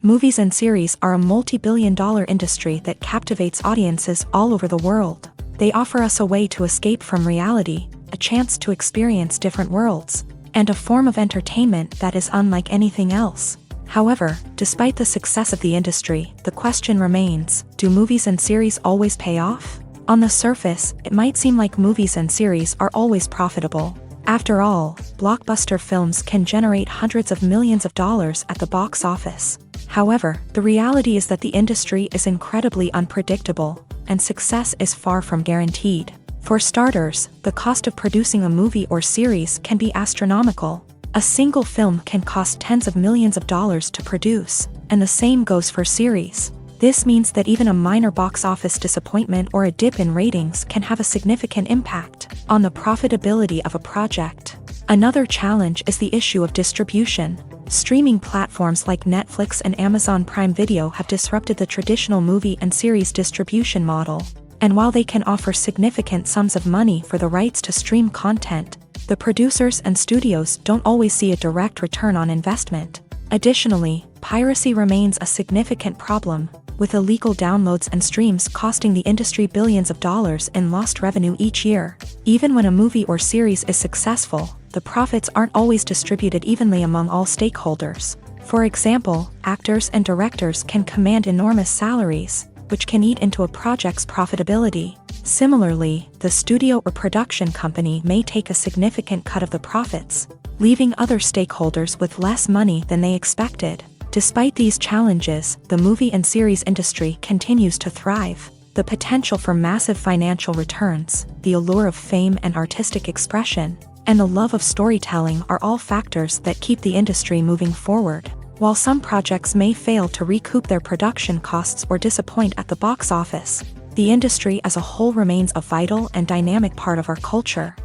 Movies and series are a multi-billion-dollar industry that captivates audiences all over the world. They offer us a way to escape from reality, a chance to experience different worlds, and a form of entertainment that is unlike anything else. However, despite the success of the industry, the question remains, do movies and series always pay off? On the surface, it might seem like movies and series are always profitable. After all, blockbuster films can generate hundreds of millions of dollars at the box office. However, the reality is that the industry is incredibly unpredictable, and success is far from guaranteed. For starters, the cost of producing a movie or series can be astronomical. A single film can cost tens of millions of dollars to produce, and the same goes for series. This means that even a minor box office disappointment or a dip in ratings can have a significant impact on the profitability of a project. Another challenge is the issue of distribution. Streaming platforms like Netflix and Amazon Prime Video have disrupted the traditional movie and series distribution model. And while they can offer significant sums of money for the rights to stream content, the producers and studios don't always see a direct return on investment. Additionally, piracy remains a significant problem, with illegal downloads and streams costing the industry billions of dollars in lost revenue each year. Even when a movie or series is successful, the profits aren't always distributed evenly among all stakeholders. For example, actors and directors can command enormous salaries, which can eat into a project's profitability. Similarly, the studio or production company may take a significant cut of the profits, leaving other stakeholders with less money than they expected. Despite these challenges, the movie and series industry continues to thrive. The potential for massive financial returns, the allure of fame and artistic expression, and the love of storytelling are all factors that keep the industry moving forward. While some projects may fail to recoup their production costs or disappoint at the box office, the industry as a whole remains a vital and dynamic part of our culture.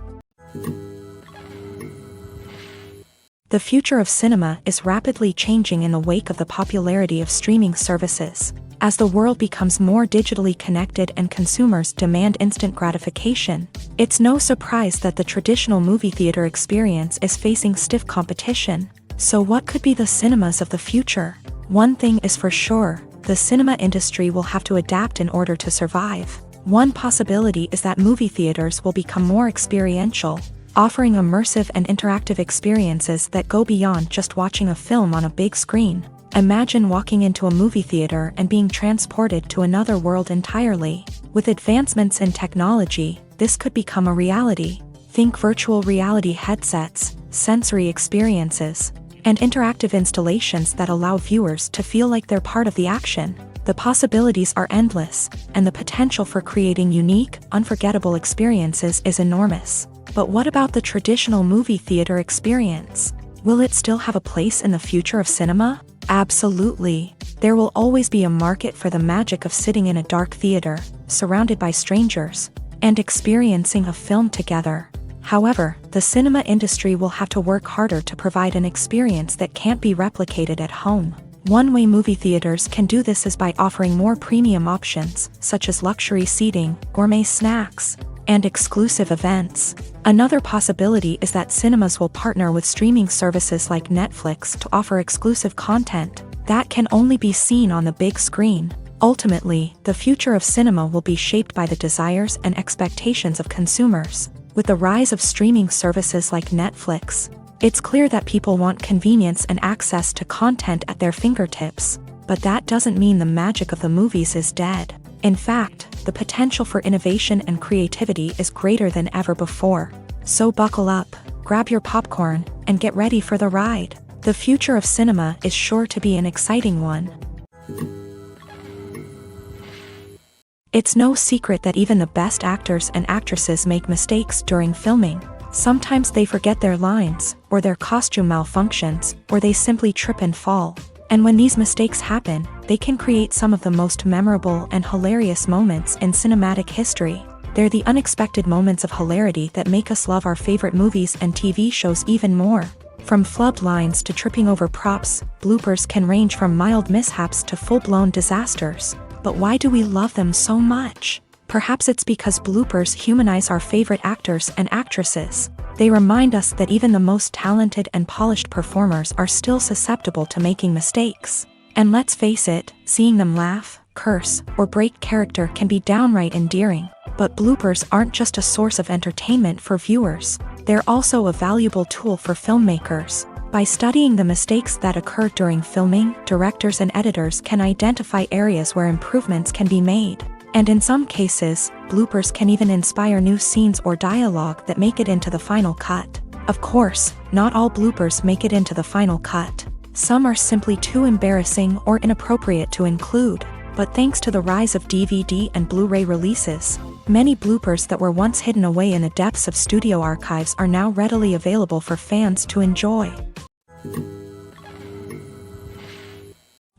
The future of cinema is rapidly changing in the wake of the popularity of streaming services. As the world becomes more digitally connected and consumers demand instant gratification, it's no surprise that the traditional movie theater experience is facing stiff competition. So what could be the cinemas of the future? One thing is for sure, the cinema industry will have to adapt in order to survive. One possibility is that movie theaters will become more experiential, offering immersive and interactive experiences that go beyond just watching a film on a big screen. Imagine walking into a movie theater and being transported to another world entirely. With advancements in technology, this could become a reality. Think virtual reality headsets, sensory experiences, and interactive installations that allow viewers to feel like they're part of the action. The possibilities are endless, and the potential for creating unique, unforgettable experiences is enormous. But what about the traditional movie theater experience? Will it still have a place in the future of cinema? Absolutely. There will always be a market for the magic of sitting in a dark theater, surrounded by strangers, and experiencing a film together. However, the cinema industry will have to work harder to provide an experience that can't be replicated at home. One way movie theaters can do this is by offering more premium options, such as luxury seating, gourmet snacks, and exclusive events. Another possibility is that cinemas will partner with streaming services like Netflix to offer exclusive content that can only be seen on the big screen. Ultimately, the future of cinema will be shaped by the desires and expectations of consumers. With the rise of streaming services like Netflix, it's clear that people want convenience and access to content at their fingertips. But that doesn't mean the magic of the movies is dead. In fact, the potential for innovation and creativity is greater than ever before. So buckle up, grab your popcorn, and get ready for the ride. The future of cinema is sure to be an exciting one. It's no secret that even the best actors and actresses make mistakes during filming. Sometimes they forget their lines, or their costume malfunctions, or they simply trip and fall. And when these mistakes happen, they can create some of the most memorable and hilarious moments in cinematic history. They're the unexpected moments of hilarity that make us love our favorite movies and TV shows even more. From flubbed lines to tripping over props, bloopers can range from mild mishaps to full-blown disasters. But why do we love them so much? Perhaps it's because bloopers humanize our favorite actors and actresses. They remind us that even the most talented and polished performers are still susceptible to making mistakes. And let's face it, seeing them laugh, curse, or break character can be downright endearing. But bloopers aren't just a source of entertainment for viewers. They're also a valuable tool for filmmakers. By studying the mistakes that occur during filming, directors and editors can identify areas where improvements can be made. And in some cases, bloopers can even inspire new scenes or dialogue that make it into the final cut. Of course, not all bloopers make it into the final cut. Some are simply too embarrassing or inappropriate to include. But thanks to the rise of DVD and Blu-ray releases, many bloopers that were once hidden away in the depths of studio archives are now readily available for fans to enjoy.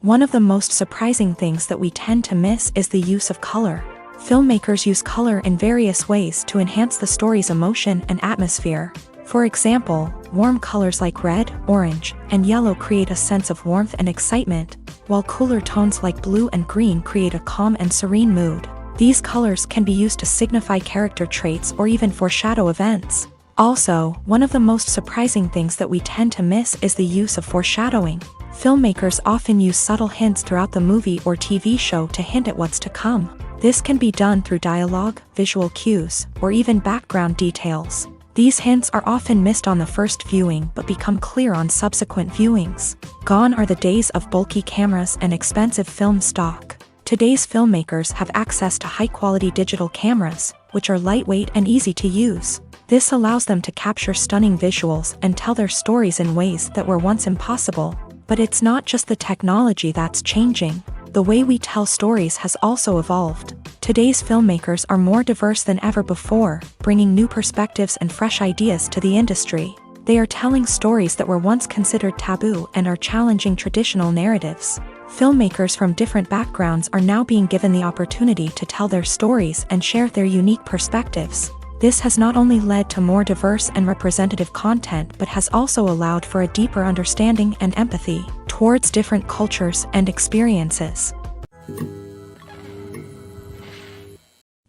One of the most surprising things that we tend to miss is the use of color. Filmmakers use color in various ways to enhance the story's emotion and atmosphere. For example, warm colors like red, orange, and yellow create a sense of warmth and excitement, while cooler tones like blue and green create a calm and serene mood. These colors can be used to signify character traits or even foreshadow events. Also, one of the most surprising things that we tend to miss is the use of foreshadowing. Filmmakers often use subtle hints throughout the movie or TV show to hint at what's to come. This can be done through dialogue, visual cues, or even background details. These hints are often missed on the first viewing but become clear on subsequent viewings. Gone are the days of bulky cameras and expensive film stock. Today's filmmakers have access to high-quality digital cameras, which are lightweight and easy to use. This allows them to capture stunning visuals and tell their stories in ways that were once impossible. But it's not just the technology that's changing. The way we tell stories has also evolved. Today's filmmakers are more diverse than ever before, bringing new perspectives and fresh ideas to the industry. They are telling stories that were once considered taboo and are challenging traditional narratives. Filmmakers from different backgrounds are now being given the opportunity to tell their stories and share their unique perspectives. This has not only led to more diverse and representative content but has also allowed for a deeper understanding and empathy towards different cultures and experiences.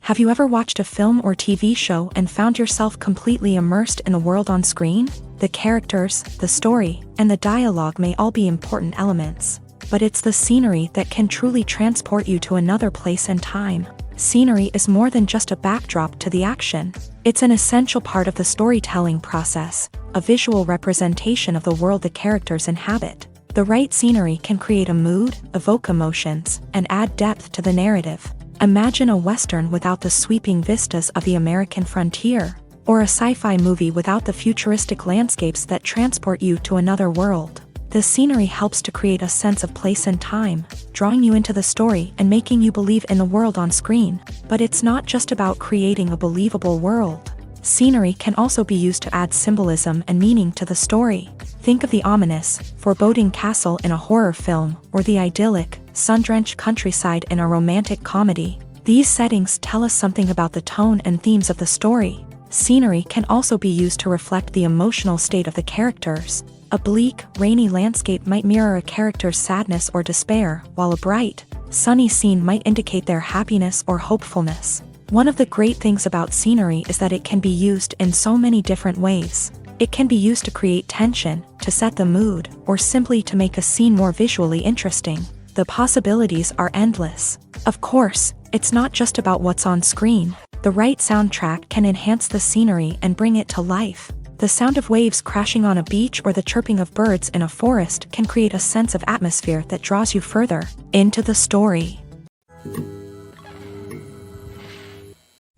Have you ever watched a film or TV show and found yourself completely immersed in the world on screen? The characters, the story, and the dialogue may all be important elements, but it's the scenery that can truly transport you to another place and time. Scenery is more than just a backdrop to the action. It's an essential part of the storytelling process, a visual representation of the world the characters inhabit. The right scenery can create a mood, evoke emotions, and add depth to the narrative. Imagine a Western without the sweeping vistas of the American frontier, or a sci-fi movie without the futuristic landscapes that transport you to another world. The scenery helps to create a sense of place and time, drawing you into the story and making you believe in the world on screen. But it's not just about creating a believable world. Scenery can also be used to add symbolism and meaning to the story. Think of the ominous, foreboding castle in a horror film, or the idyllic, sun-drenched countryside in a romantic comedy. These settings tell us something about the tone and themes of the story. Scenery can also be used to reflect the emotional state of the characters. A bleak, rainy landscape might mirror a character's sadness or despair, while a bright, sunny scene might indicate their happiness or hopefulness. One of the great things about scenery is that it can be used in so many different ways. It can be used to create tension, to set the mood, or simply to make a scene more visually interesting. The possibilities are endless. Of course, it's not just about what's on screen. The right soundtrack can enhance the scenery and bring it to life. The sound of waves crashing on a beach or the chirping of birds in a forest can create a sense of atmosphere that draws you further into the story.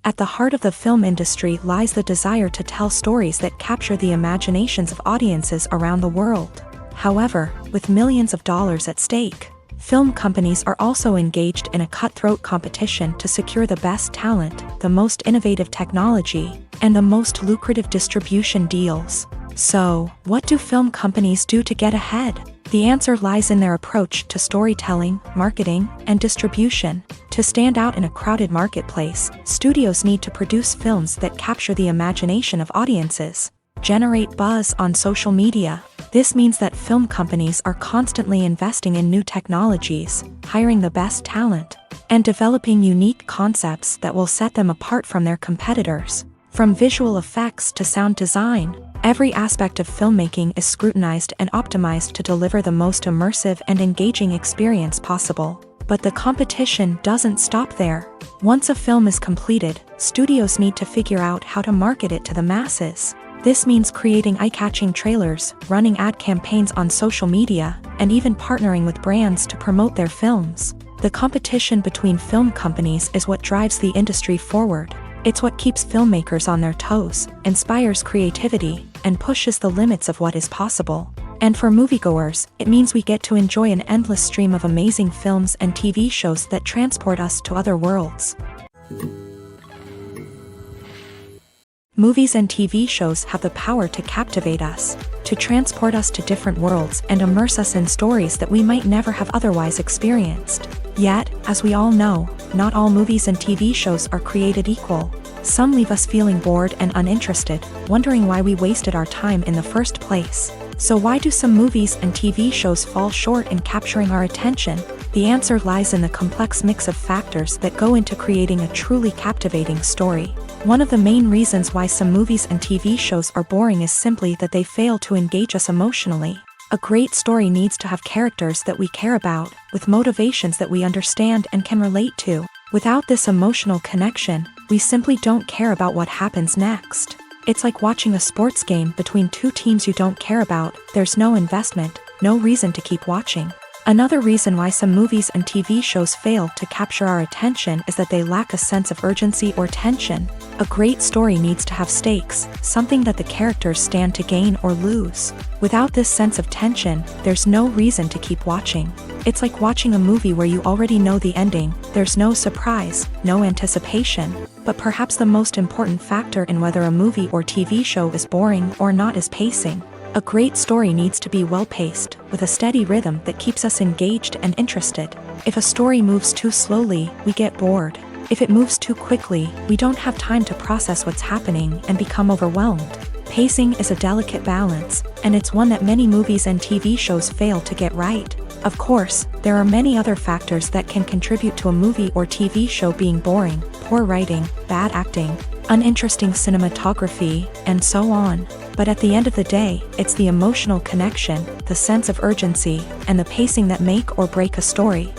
At the heart of the film industry lies the desire to tell stories that capture the imaginations of audiences around the world. However, with millions of dollars at stake, film companies are also engaged in a cutthroat competition to secure the best talent, the most innovative technology, and the most lucrative distribution deals. So, what do film companies do to get ahead? The answer lies in their approach to storytelling, marketing, and distribution. To stand out in a crowded marketplace, studios need to produce films that capture the imagination of audiences, generate buzz on social media. This means that film companies are constantly investing in new technologies, hiring the best talent, and developing unique concepts that will set them apart from their competitors. From visual effects to sound design, every aspect of filmmaking is scrutinized and optimized to deliver the most immersive and engaging experience possible. But the competition doesn't stop there. Once a film is completed, studios need to figure out how to market it to the masses. This means creating eye-catching trailers, running ad campaigns on social media, and even partnering with brands to promote their films. The competition between film companies is what drives the industry forward. It's what keeps filmmakers on their toes, inspires creativity, and pushes the limits of what is possible. And for moviegoers, it means we get to enjoy an endless stream of amazing films and TV shows that transport us to other worlds. Movies and TV shows have the power to captivate us, to transport us to different worlds and immerse us in stories that we might never have otherwise experienced. Yet, as we all know, not all movies and TV shows are created equal. Some leave us feeling bored and uninterested, wondering why we wasted our time in the first place. So why do some movies and TV shows fall short in capturing our attention? The answer lies in the complex mix of factors that go into creating a truly captivating story. One of the main reasons why some movies and TV shows are boring is simply that they fail to engage us emotionally. A great story needs to have characters that we care about, with motivations that we understand and can relate to. Without this emotional connection, we simply don't care about what happens next. It's like watching a sports game between two teams you don't care about. There's no investment, no reason to keep watching. Another reason why some movies and TV shows fail to capture our attention is that they lack a sense of urgency or tension. A great story needs to have stakes, something that the characters stand to gain or lose. Without this sense of tension, there's no reason to keep watching. It's like watching a movie where you already know the ending. There's no surprise, no anticipation. But perhaps the most important factor in whether a movie or TV show is boring or not is pacing. A great story needs to be well-paced, with a steady rhythm that keeps us engaged and interested. If a story moves too slowly, we get bored. If it moves too quickly, we don't have time to process what's happening and become overwhelmed. Pacing is a delicate balance, and it's one that many movies and TV shows fail to get right. Of course, there are many other factors that can contribute to a movie or TV show being boring: poor writing, bad acting, uninteresting cinematography, and so on. But at the end of the day, it's the emotional connection, the sense of urgency, and the pacing that make or break a story.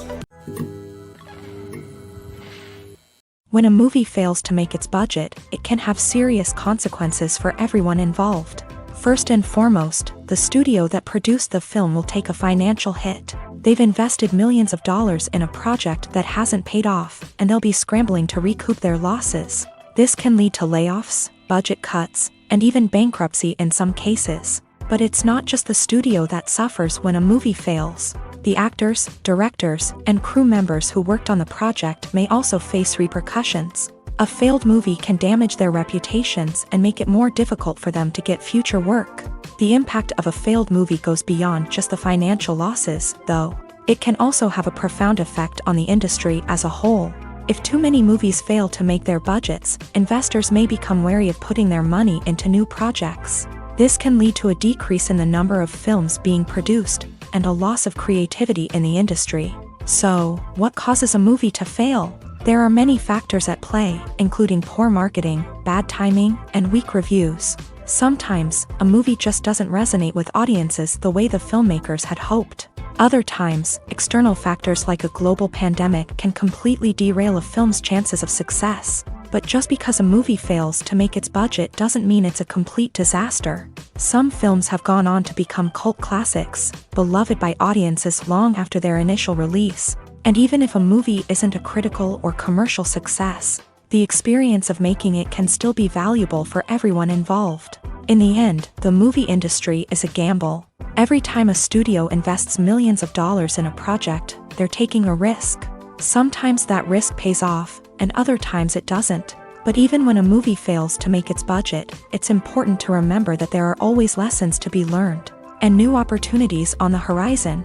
When a movie fails to make its budget, it can have serious consequences for everyone involved. First and foremost, the studio that produced the film will take a financial hit. They've invested millions of dollars in a project that hasn't paid off, and they'll be scrambling to recoup their losses. This can lead to layoffs, budget cuts, and even bankruptcy in some cases. But it's not just the studio that suffers when a movie fails. The actors, directors, and crew members who worked on the project may also face repercussions. A failed movie can damage their reputations and make it more difficult for them to get future work. The impact of a failed movie goes beyond just the financial losses, though. It can also have a profound effect on the industry as a whole. If too many movies fail to make their budgets, investors may become wary of putting their money into new projects. This can lead to a decrease in the number of films being produced, and a loss of creativity in the industry. So, what causes a movie to fail? There are many factors at play, including poor marketing, bad timing, and weak reviews. Sometimes, a movie just doesn't resonate with audiences the way the filmmakers had hoped. Other times, external factors like a global pandemic can completely derail a film's chances of success. But just because a movie fails to make its budget doesn't mean it's a complete disaster. Some films have gone on to become cult classics, beloved by audiences long after their initial release. And even if a movie isn't a critical or commercial success, the experience of making it can still be valuable for everyone involved. In the end, the movie industry is a gamble. Every time a studio invests millions of dollars in a project, they're taking a risk. Sometimes that risk pays off, and other times it doesn't. But even when a movie fails to make its budget, it's important to remember that there are always lessons to be learned, and new opportunities on the horizon.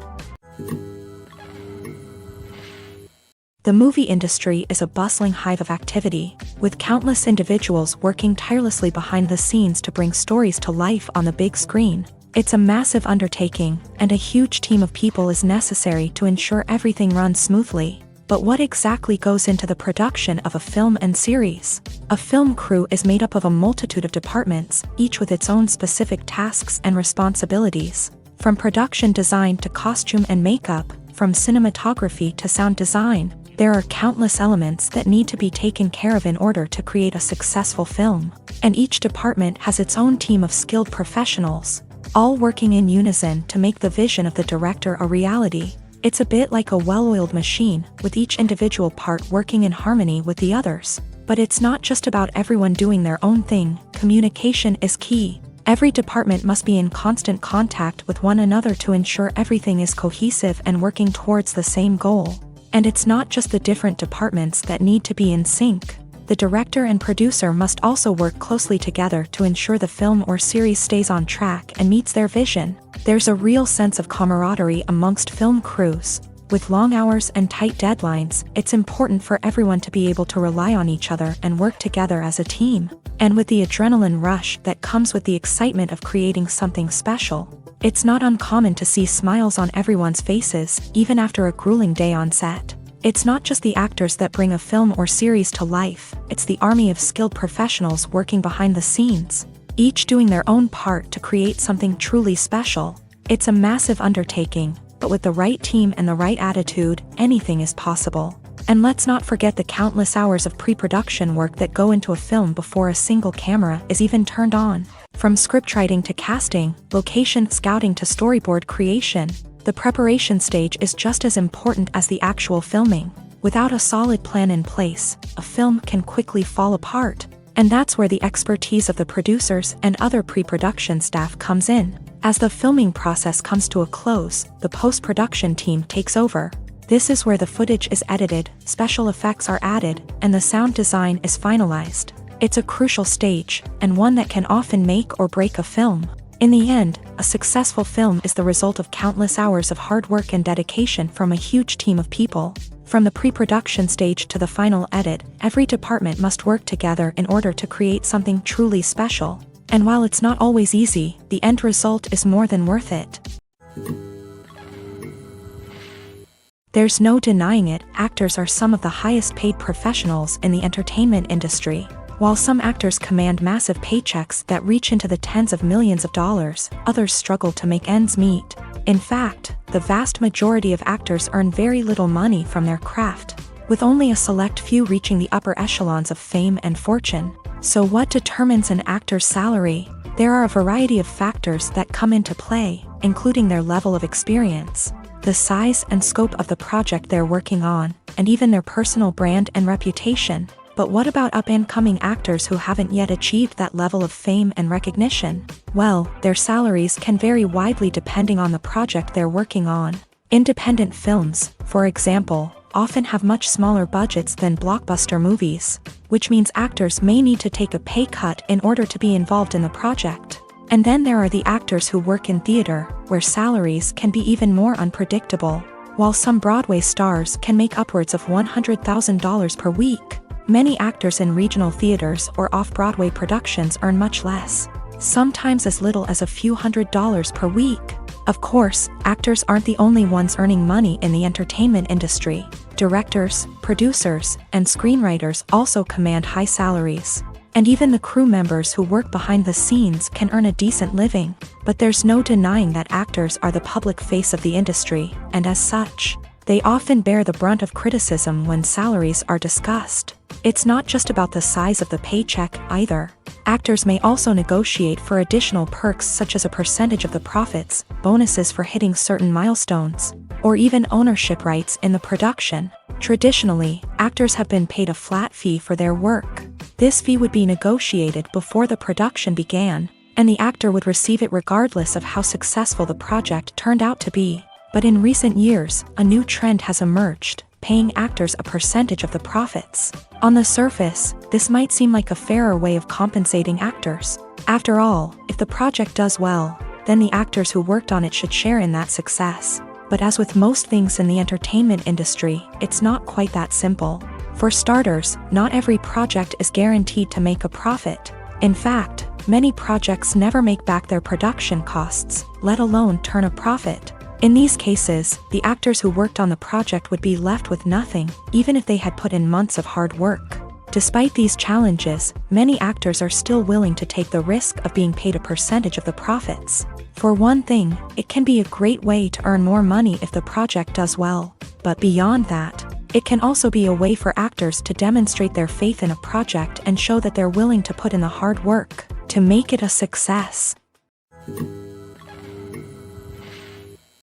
The movie industry is a bustling hive of activity, with countless individuals working tirelessly behind the scenes to bring stories to life on the big screen. It's a massive undertaking, and a huge team of people is necessary to ensure everything runs smoothly. But what exactly goes into the production of a film and series? A film crew is made up of a multitude of departments, each with its own specific tasks and responsibilities. From production design to costume and makeup, from cinematography to sound design, there are countless elements that need to be taken care of in order to create a successful film. And each department has its own team of skilled professionals, all working in unison to make the vision of the director a reality. It's a bit like a well-oiled machine, with each individual part working in harmony with the others. But it's not just about everyone doing their own thing. Communication is key. Every department must be in constant contact with one another to ensure everything is cohesive and working towards the same goal. And it's not just the different departments that need to be in sync. The director and producer must also work closely together to ensure the film or series stays on track and meets their vision. There's a real sense of camaraderie amongst film crews. With long hours and tight deadlines, it's important for everyone to be able to rely on each other and work together as a team. And with the adrenaline rush that comes with the excitement of creating something special, it's not uncommon to see smiles on everyone's faces, even after a grueling day on set. It's not just the actors that bring a film or series to life, it's the army of skilled professionals working behind the scenes, each doing their own part to create something truly special. It's a massive undertaking, but with the right team and the right attitude, anything is possible. And let's not forget the countless hours of pre-production work that go into a film before a single camera is even turned on. From scriptwriting to casting, location scouting to storyboard creation, the preparation stage is just as important as the actual filming. Without a solid plan in place, a film can quickly fall apart. And that's where the expertise of the producers and other pre-production staff comes in. As the filming process comes to a close, the post-production team takes over. This is where the footage is edited, special effects are added, and the sound design is finalized. It's a crucial stage, and one that can often make or break a film. In the end, a successful film is the result of countless hours of hard work and dedication from a huge team of people. From the pre-production stage to the final edit, every department must work together in order to create something truly special. And while it's not always easy, the end result is more than worth it. There's no denying it, actors are some of the highest paid professionals in the entertainment industry. While some actors command massive paychecks that reach into the tens of millions of dollars, others struggle to make ends meet. In fact, the vast majority of actors earn very little money from their craft, with only a select few reaching the upper echelons of fame and fortune. So what determines an actor's salary? There are a variety of factors that come into play, including their level of experience, the size and scope of the project they're working on, and even their personal brand and reputation. But what about up-and-coming actors who haven't yet achieved that level of fame and recognition? Well, their salaries can vary widely depending on the project they're working on. Independent films, for example, often have much smaller budgets than blockbuster movies, which means actors may need to take a pay cut in order to be involved in the project. And then there are the actors who work in theater, where salaries can be even more unpredictable. While some Broadway stars can make upwards of $100,000 per week, many actors in regional theaters or off-Broadway productions earn much less, sometimes as little as a few $100s per week. Of course, actors aren't the only ones earning money in the entertainment industry. Directors, producers, and screenwriters also command high salaries. And even the crew members who work behind the scenes can earn a decent living. But there's no denying that actors are the public face of the industry, and as such, they often bear the brunt of criticism when salaries are discussed. It's not just about the size of the paycheck either. Actors may also negotiate for additional perks such as a percentage of the profits, bonuses for hitting certain milestones, or even ownership rights in the production. Traditionally, actors have been paid a flat fee for their work. This fee would be negotiated before the production began, and the actor would receive it regardless of how successful the project turned out to be. But in recent years, a new trend has emerged, paying actors a percentage of the profits. On the surface, this might seem like a fairer way of compensating actors. After all, if the project does well, then the actors who worked on it should share in that success. But as with most things in the entertainment industry, it's not quite that simple. For starters, not every project is guaranteed to make a profit. In fact, many projects never make back their production costs, let alone turn a profit. In these cases, the actors who worked on the project would be left with nothing, even if they had put in months of hard work. Despite these challenges, many actors are still willing to take the risk of being paid a percentage of the profits. For one thing, it can be a great way to earn more money if the project does well. But beyond that, it can also be a way for actors to demonstrate their faith in a project and show that they're willing to put in the hard work to make it a success.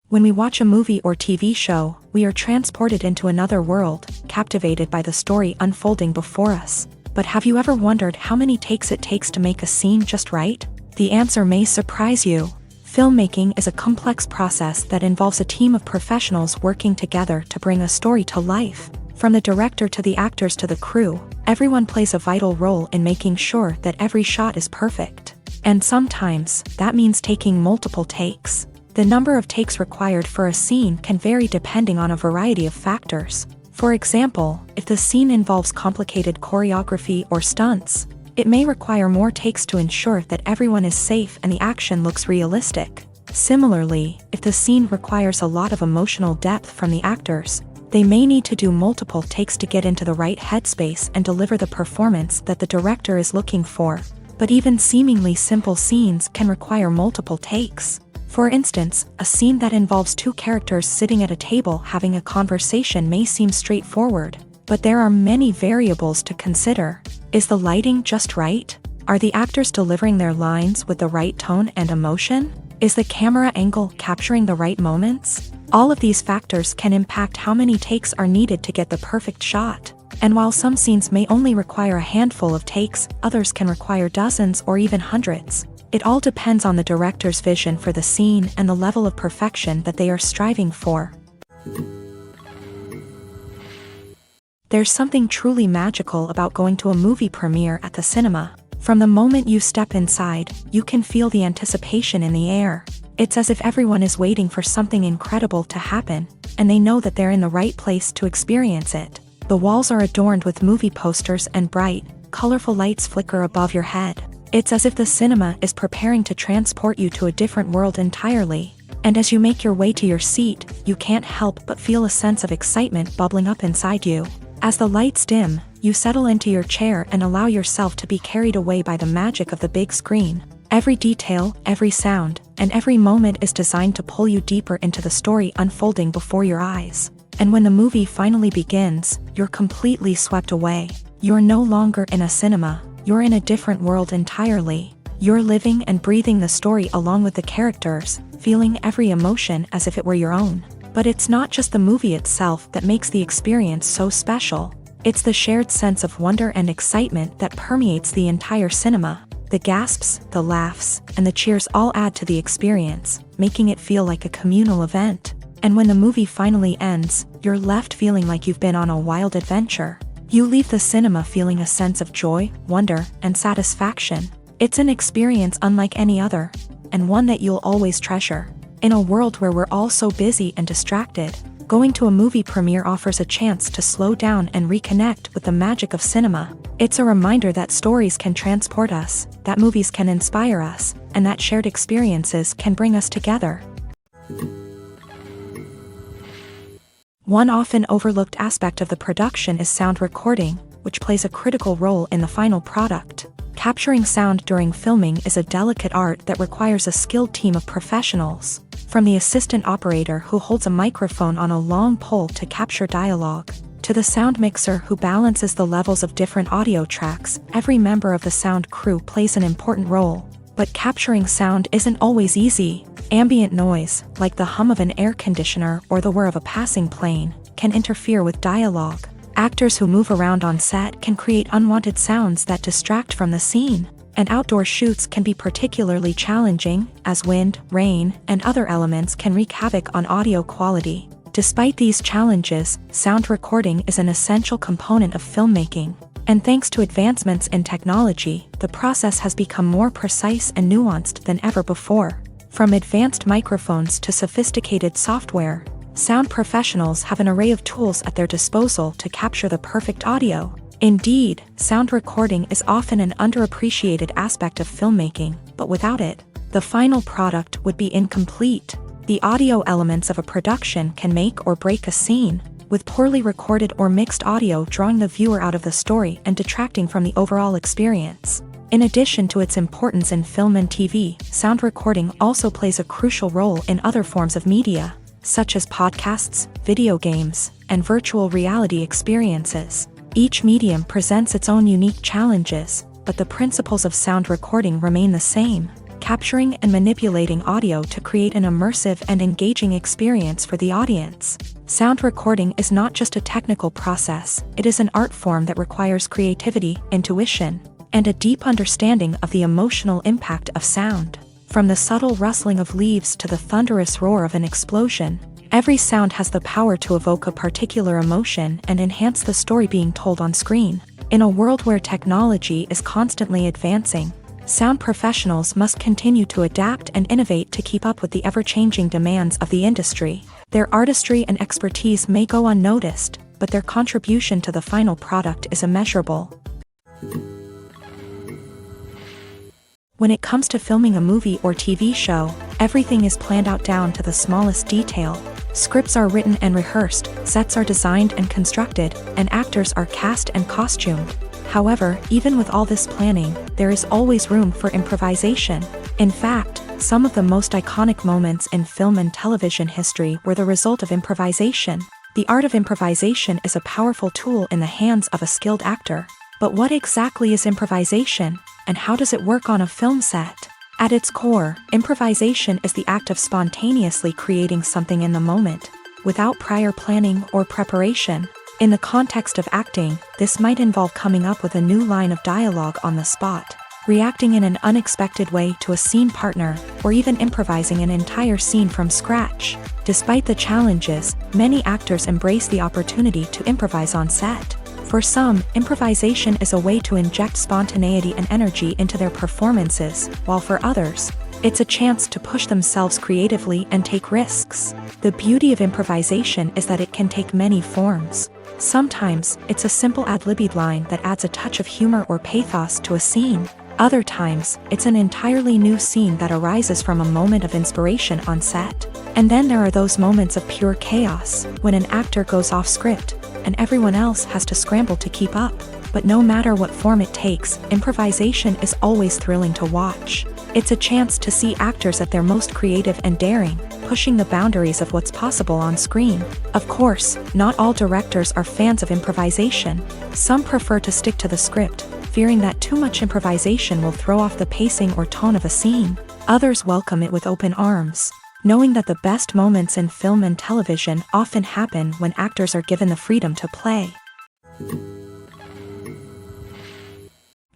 When we watch a movie or TV show, we are transported into another world, captivated by the story unfolding before us. But have you ever wondered how many takes it takes to make a scene just right? The answer may surprise you. Filmmaking is a complex process that involves a team of professionals working together to bring a story to life. From the director to the actors to the crew, everyone plays a vital role in making sure that every shot is perfect. And sometimes, that means taking multiple takes. The number of takes required for a scene can vary depending on a variety of factors. For example, if the scene involves complicated choreography or stunts, it may require more takes to ensure that everyone is safe and the action looks realistic. Similarly, if the scene requires a lot of emotional depth from the actors, they may need to do multiple takes to get into the right headspace and deliver the performance that the director is looking for. But even seemingly simple scenes can require multiple takes. For instance, a scene that involves two characters sitting at a table having a conversation may seem straightforward, but there are many variables to consider. Is the lighting just right? Are the actors delivering their lines with the right tone and emotion? Is the camera angle capturing the right moments? All of these factors can impact how many takes are needed to get the perfect shot. And while some scenes may only require a handful of takes, others can require dozens or even hundreds. It all depends on the director's vision for the scene and the level of perfection that they are striving for. There's something truly magical about going to a movie premiere at the cinema. From the moment you step inside, you can feel the anticipation in the air. It's as if everyone is waiting for something incredible to happen, and they know that they're in the right place to experience it. The walls are adorned with movie posters and bright, colorful lights flicker above your head. It's as if the cinema is preparing to transport you to a different world entirely. And as you make your way to your seat, you can't help but feel a sense of excitement bubbling up inside you. As the lights dim, you settle into your chair and allow yourself to be carried away by the magic of the big screen. Every detail, every sound, and every moment is designed to pull you deeper into the story unfolding before your eyes. And when the movie finally begins, you're completely swept away. You're no longer in a cinema. You're in a different world entirely. You're living and breathing the story along with the characters, feeling every emotion as if it were your own. But it's not just the movie itself that makes the experience so special. It's the shared sense of wonder and excitement that permeates the entire cinema. The gasps, the laughs, and the cheers all add to the experience, making it feel like a communal event. And when the movie finally ends, you're left feeling like you've been on a wild adventure. You leave the cinema feeling a sense of joy, wonder, and satisfaction. It's an experience unlike any other, and one that you'll always treasure. In a world where we're all so busy and distracted, going to a movie premiere offers a chance to slow down and reconnect with the magic of cinema. It's a reminder that stories can transport us, that movies can inspire us, and that shared experiences can bring us together. One often overlooked aspect of the production is sound recording, which plays a critical role in the final product. Capturing sound during filming is a delicate art that requires a skilled team of professionals. From the assistant operator who holds a microphone on a long pole to capture dialogue, to the sound mixer who balances the levels of different audio tracks, every member of the sound crew plays an important role. But capturing sound isn't always easy. Ambient noise, like the hum of an air conditioner or the whir of a passing plane, can interfere with dialogue. Actors who move around on set can create unwanted sounds that distract from the scene. And outdoor shoots can be particularly challenging, as wind, rain, and other elements can wreak havoc on audio quality. Despite these challenges, sound recording is an essential component of filmmaking. And thanks to advancements in technology, the process has become more precise and nuanced than ever before. From advanced microphones to sophisticated software, sound professionals have an array of tools at their disposal to capture the perfect audio. Indeed, sound recording is often an underappreciated aspect of filmmaking, but without it, the final product would be incomplete. The audio elements of a production can make or break a scene, with poorly recorded or mixed audio drawing the viewer out of the story and detracting from the overall experience. In addition to its importance in film and TV, sound recording also plays a crucial role in other forms of media, such as podcasts, video games, and virtual reality experiences. Each medium presents its own unique challenges, but the principles of sound recording remain the same, capturing and manipulating audio to create an immersive and engaging experience for the audience. Sound recording is not just a technical process, it is an art form that requires creativity, intuition, and a deep understanding of the emotional impact of sound. From the subtle rustling of leaves to the thunderous roar of an explosion, every sound has the power to evoke a particular emotion and enhance the story being told on screen. In a world where technology is constantly advancing, sound professionals must continue to adapt and innovate to keep up with the ever-changing demands of the industry. Their artistry and expertise may go unnoticed, but their contribution to the final product is immeasurable. When it comes to filming a movie or TV show, everything is planned out down to the smallest detail. Scripts are written and rehearsed, sets are designed and constructed, and actors are cast and costumed. However, even with all this planning, there is always room for improvisation. In fact, some of the most iconic moments in film and television history were the result of improvisation. The art of improvisation is a powerful tool in the hands of a skilled actor. But what exactly is improvisation, and how does it work on a film set? At its core, improvisation is the act of spontaneously creating something in the moment, without prior planning or preparation. In the context of acting, this might involve coming up with a new line of dialogue on the spot, reacting in an unexpected way to a scene partner, or even improvising an entire scene from scratch. Despite the challenges, many actors embrace the opportunity to improvise on set. For some, improvisation is a way to inject spontaneity and energy into their performances, while for others, it's a chance to push themselves creatively and take risks. The beauty of improvisation is that it can take many forms. Sometimes, it's a simple ad-libbed line that adds a touch of humor or pathos to a scene. Other times, it's an entirely new scene that arises from a moment of inspiration on set. And then there are those moments of pure chaos, when an actor goes off script, and everyone else has to scramble to keep up. But no matter what form it takes, improvisation is always thrilling to watch. It's a chance to see actors at their most creative and daring, pushing the boundaries of what's possible on screen. Of course, not all directors are fans of improvisation. Some prefer to stick to the script, fearing that too much improvisation will throw off the pacing or tone of a scene. Others welcome it with open arms, knowing that the best moments in film and television often happen when actors are given the freedom to play.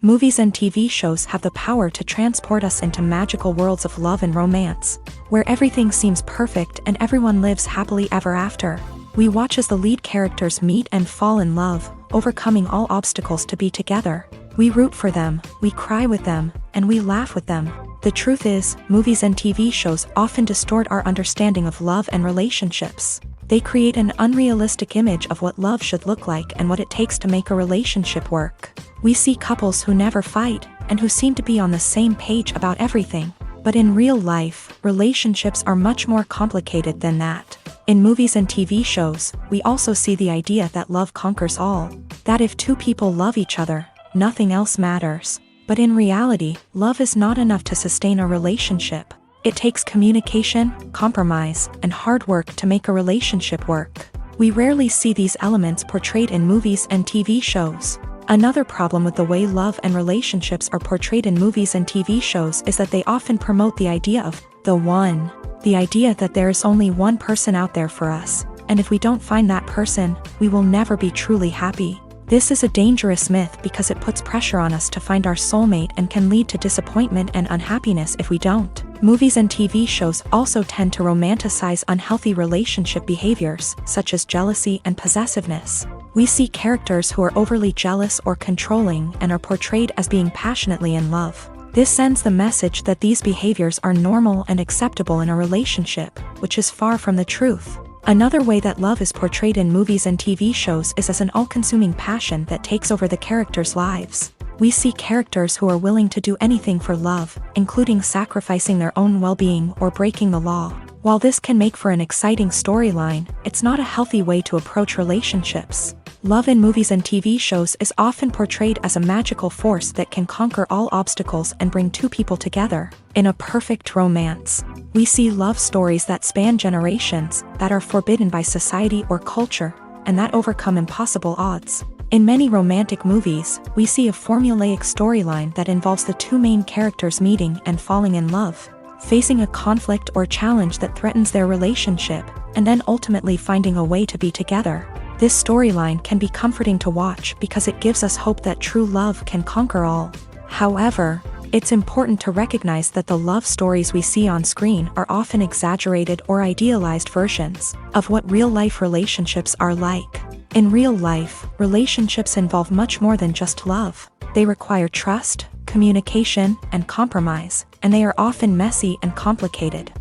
Movies and TV shows have the power to transport us into magical worlds of love and romance, where everything seems perfect and everyone lives happily ever after. We watch as the lead characters meet and fall in love, overcoming all obstacles to be together. We root for them, we cry with them, and we laugh with them. The truth is, movies and TV shows often distort our understanding of love and relationships. They create an unrealistic image of what love should look like and what it takes to make a relationship work. We see couples who never fight, and who seem to be on the same page about everything. But in real life, relationships are much more complicated than that. In movies and TV shows, we also see the idea that love conquers all. That if two people love each other, nothing else matters. But in reality, love is not enough to sustain a relationship. It takes communication, compromise, and hard work to make a relationship work. We rarely see these elements portrayed in movies and TV shows. Another problem with the way love and relationships are portrayed in movies and TV shows is that they often promote the idea of the one. The idea that there is only one person out there for us, and if we don't find that person, we will never be truly happy. This is a dangerous myth because it puts pressure on us to find our soulmate and can lead to disappointment and unhappiness if we don't. Movies and TV shows also tend to romanticize unhealthy relationship behaviors, such as jealousy and possessiveness. We see characters who are overly jealous or controlling and are portrayed as being passionately in love. This sends the message that these behaviors are normal and acceptable in a relationship, which is far from the truth. Another way that love is portrayed in movies and TV shows is as an all-consuming passion that takes over the characters' lives. We see characters who are willing to do anything for love, including sacrificing their own well-being or breaking the law. While this can make for an exciting storyline, it's not a healthy way to approach relationships. Love in movies and TV shows is often portrayed as a magical force that can conquer all obstacles and bring two people together. In a perfect romance, we see love stories that span generations, that are forbidden by society or culture, and that overcome impossible odds. In many romantic movies, we see a formulaic storyline that involves the two main characters meeting and falling in love, facing a conflict or challenge that threatens their relationship, and then ultimately finding a way to be together. This storyline can be comforting to watch because it gives us hope that true love can conquer all. However, it's important to recognize that the love stories we see on screen are often exaggerated or idealized versions of what real-life relationships are like. In real life, relationships involve much more than just love. They require trust, communication, and compromise, and they are often messy and complicated.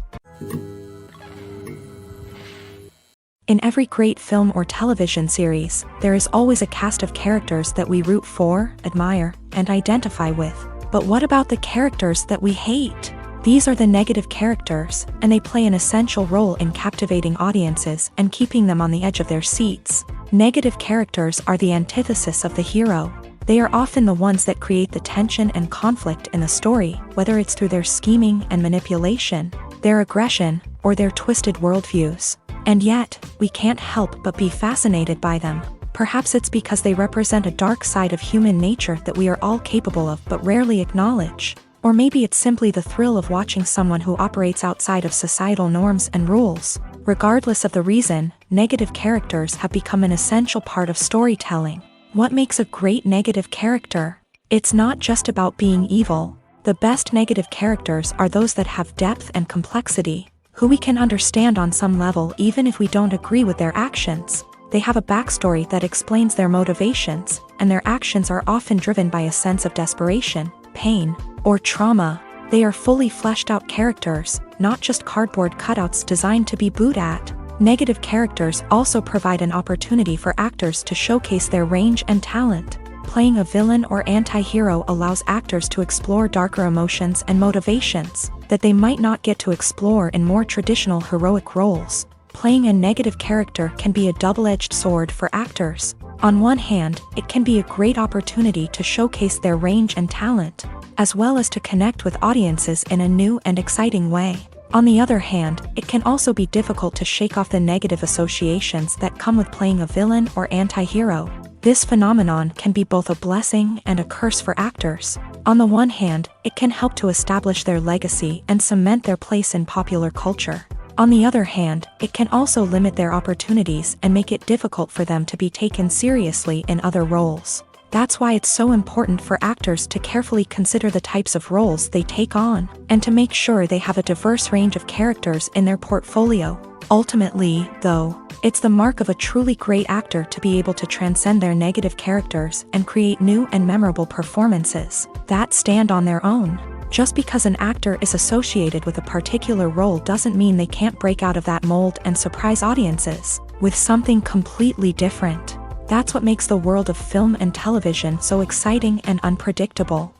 In every great film or television series, there is always a cast of characters that we root for, admire, and identify with. But what about the characters that we hate? These are the negative characters, and they play an essential role in captivating audiences and keeping them on the edge of their seats. Negative characters are the antithesis of the hero. They are often the ones that create the tension and conflict in the story, whether it's through their scheming and manipulation, their aggression, or their twisted worldviews. And yet, we can't help but be fascinated by them. Perhaps it's because they represent a dark side of human nature that we are all capable of but rarely acknowledge. Or maybe it's simply the thrill of watching someone who operates outside of societal norms and rules. Regardless of the reason, negative characters have become an essential part of storytelling. What makes a great negative character? It's not just about being evil. The best negative characters are those that have depth and complexity, who we can understand on some level even if we don't agree with their actions. They have a backstory that explains their motivations, and their actions are often driven by a sense of desperation, pain, or trauma. They are fully fleshed out characters, not just cardboard cutouts designed to be booed at. Negative characters also provide an opportunity for actors to showcase their range and talent. Playing a villain or anti-hero allows actors to explore darker emotions and motivations that they might not get to explore in more traditional heroic roles. Playing a negative character can be a double-edged sword for actors. On one hand, it can be a great opportunity to showcase their range and talent, as well as to connect with audiences in a new and exciting way. On the other hand, it can also be difficult to shake off the negative associations that come with playing a villain or anti-hero. This phenomenon can be both a blessing and a curse for actors. On the one hand, it can help to establish their legacy and cement their place in popular culture. On the other hand, it can also limit their opportunities and make it difficult for them to be taken seriously in other roles. That's why it's so important for actors to carefully consider the types of roles they take on, and to make sure they have a diverse range of characters in their portfolio. Ultimately, though, it's the mark of a truly great actor to be able to transcend their negative characters and create new and memorable performances that stand on their own. Just because an actor is associated with a particular role doesn't mean they can't break out of that mold and surprise audiences with something completely different. That's what makes the world of film and television so exciting and unpredictable.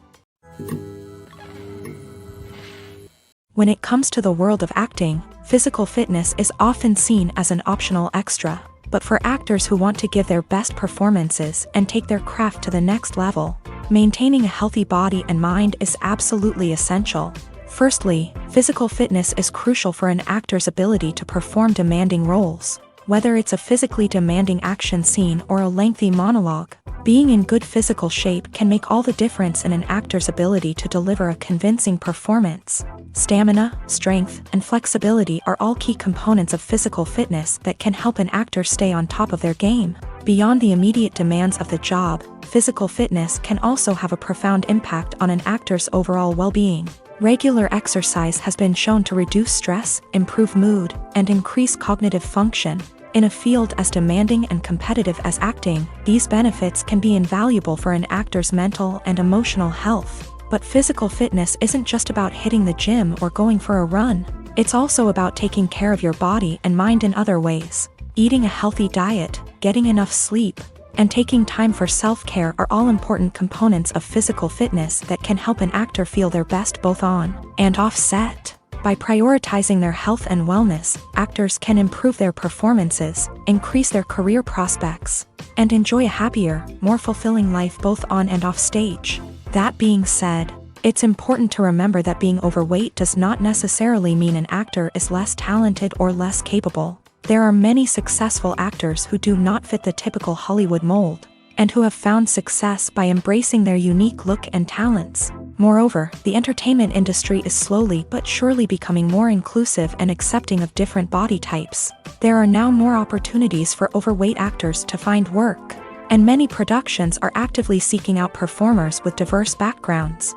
When it comes to the world of acting, physical fitness is often seen as an optional extra. But for actors who want to give their best performances and take their craft to the next level, maintaining a healthy body and mind is absolutely essential. Firstly, physical fitness is crucial for an actor's ability to perform demanding roles. Whether it's a physically demanding action scene or a lengthy monologue, being in good physical shape can make all the difference in an actor's ability to deliver a convincing performance. Stamina, strength, and flexibility are all key components of physical fitness that can help an actor stay on top of their game. Beyond the immediate demands of the job, physical fitness can also have a profound impact on an actor's overall well-being. Regular exercise has been shown to reduce stress, improve mood, and increase cognitive function. In a field as demanding and competitive as acting, these benefits can be invaluable for an actor's mental and emotional health. But physical fitness isn't just about hitting the gym or going for a run. It's also about taking care of your body and mind in other ways. Eating a healthy diet, getting enough sleep, and taking time for self-care are all important components of physical fitness that can help an actor feel their best both on and off set. By prioritizing their health and wellness, actors can improve their performances, increase their career prospects, and enjoy a happier, more fulfilling life both on and off stage. That being said, it's important to remember that being overweight does not necessarily mean an actor is less talented or less capable. There are many successful actors who do not fit the typical Hollywood mold, and who have found success by embracing their unique look and talents. Moreover, the entertainment industry is slowly but surely becoming more inclusive and accepting of different body types. There are now more opportunities for overweight actors to find work, and many productions are actively seeking out performers with diverse backgrounds.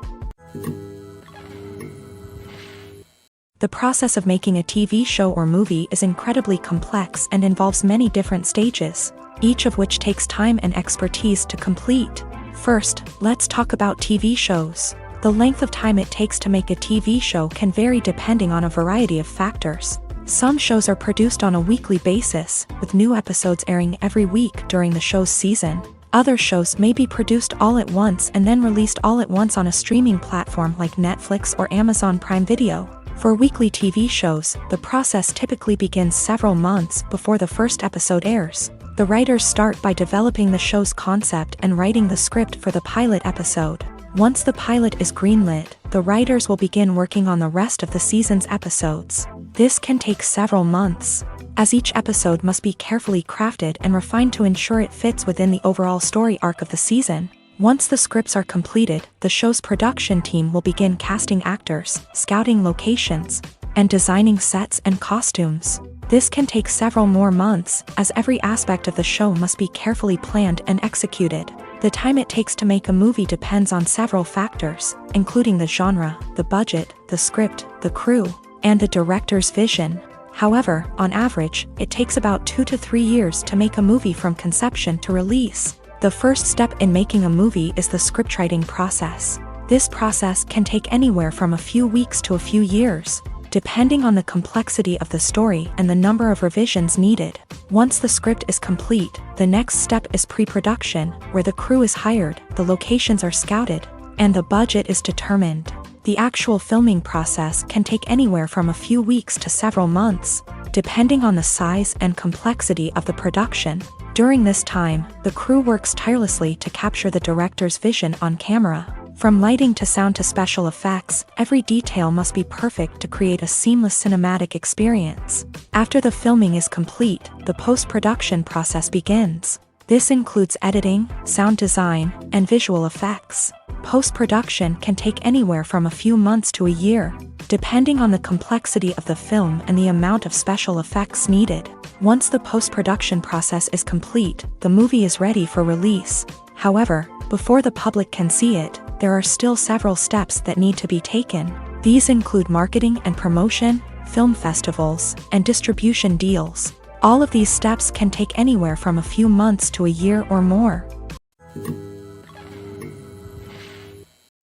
The process of making a TV show or movie is incredibly complex and involves many different stages, each of which takes time and expertise to complete. First, let's talk about TV shows. The length of time it takes to make a TV show can vary depending on a variety of factors. Some shows are produced on a weekly basis, with new episodes airing every week during the show's season. Other shows may be produced all at once and then released all at once on a streaming platform like Netflix or Amazon Prime Video. For weekly TV shows, the process typically begins several months before the first episode airs. The writers start by developing the show's concept and writing the script for the pilot episode. Once the pilot is greenlit, the writers will begin working on the rest of the season's episodes. This can take several months, as each episode must be carefully crafted and refined to ensure it fits within the overall story arc of the season. Once the scripts are completed, the show's production team will begin casting actors, scouting locations, and designing sets and costumes. This can take several more months, as every aspect of the show must be carefully planned and executed. The time it takes to make a movie depends on several factors, including the genre, the budget, the script, the crew, and the director's vision. However, on average, it takes about 2 to 3 years to make a movie from conception to release. The first step in making a movie is the scriptwriting process. This process can take anywhere from a few weeks to a few years, depending on the complexity of the story and the number of revisions needed. Once the script is complete, the next step is pre-production, where the crew is hired, the locations are scouted, and the budget is determined. The actual filming process can take anywhere from a few weeks to several months, depending on the size and complexity of the production. During this time, the crew works tirelessly to capture the director's vision on camera. From lighting to sound to special effects, every detail must be perfect to create a seamless cinematic experience. After the filming is complete, the post-production process begins. This includes editing, sound design, and visual effects. Post-production can take anywhere from a few months to a year, depending on the complexity of the film and the amount of special effects needed. Once the post-production process is complete, the movie is ready for release. However, Before the public can see it, there are still several steps that need to be taken. These include marketing and promotion, film festivals, and distribution deals. All of these steps can take anywhere from a few months to a year or more.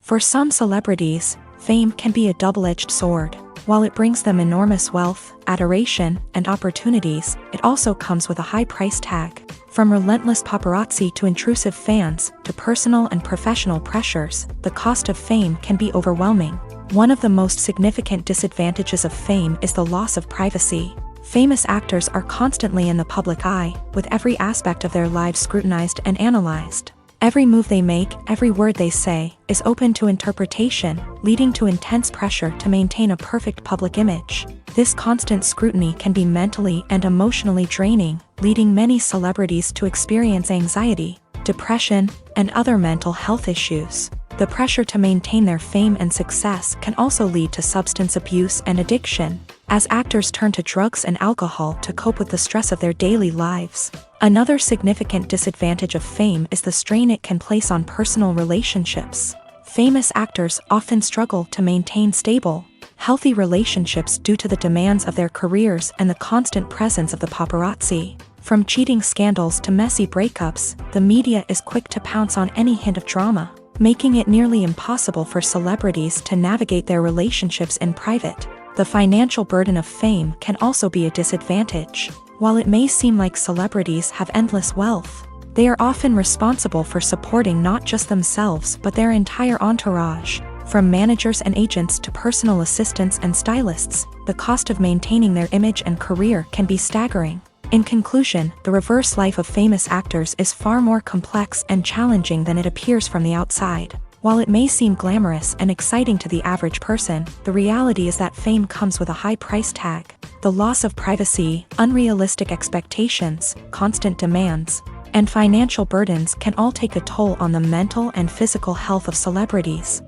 For some celebrities, fame can be a double-edged sword. While it brings them enormous wealth, adoration, and opportunities, it also comes with a high price tag. From relentless paparazzi to intrusive fans, to personal and professional pressures, the cost of fame can be overwhelming. One of the most significant disadvantages of fame is the loss of privacy. Famous actors are constantly in the public eye, with every aspect of their lives scrutinized and analyzed. Every move they make, every word they say, is open to interpretation, leading to intense pressure to maintain a perfect public image. This constant scrutiny can be mentally and emotionally draining, leading many celebrities to experience anxiety, depression, and other mental health issues. The pressure to maintain their fame and success can also lead to substance abuse and addiction, as actors turn to drugs and alcohol to cope with the stress of their daily lives. Another significant disadvantage of fame is the strain it can place on personal relationships. Famous actors often struggle to maintain stable, healthy relationships due to the demands of their careers and the constant presence of the paparazzi. From cheating scandals to messy breakups, the media is quick to pounce on any hint of drama, making it nearly impossible for celebrities to navigate their relationships in private. The financial burden of fame can also be a disadvantage. While it may seem like celebrities have endless wealth, they are often responsible for supporting not just themselves but their entire entourage. From managers and agents to personal assistants and stylists, the cost of maintaining their image and career can be staggering. In conclusion, the reverse life of famous actors is far more complex and challenging than it appears from the outside. While it may seem glamorous and exciting to the average person, the reality is that fame comes with a high price tag. The loss of privacy, unrealistic expectations, constant demands, and financial burdens can all take a toll on the mental and physical health of celebrities.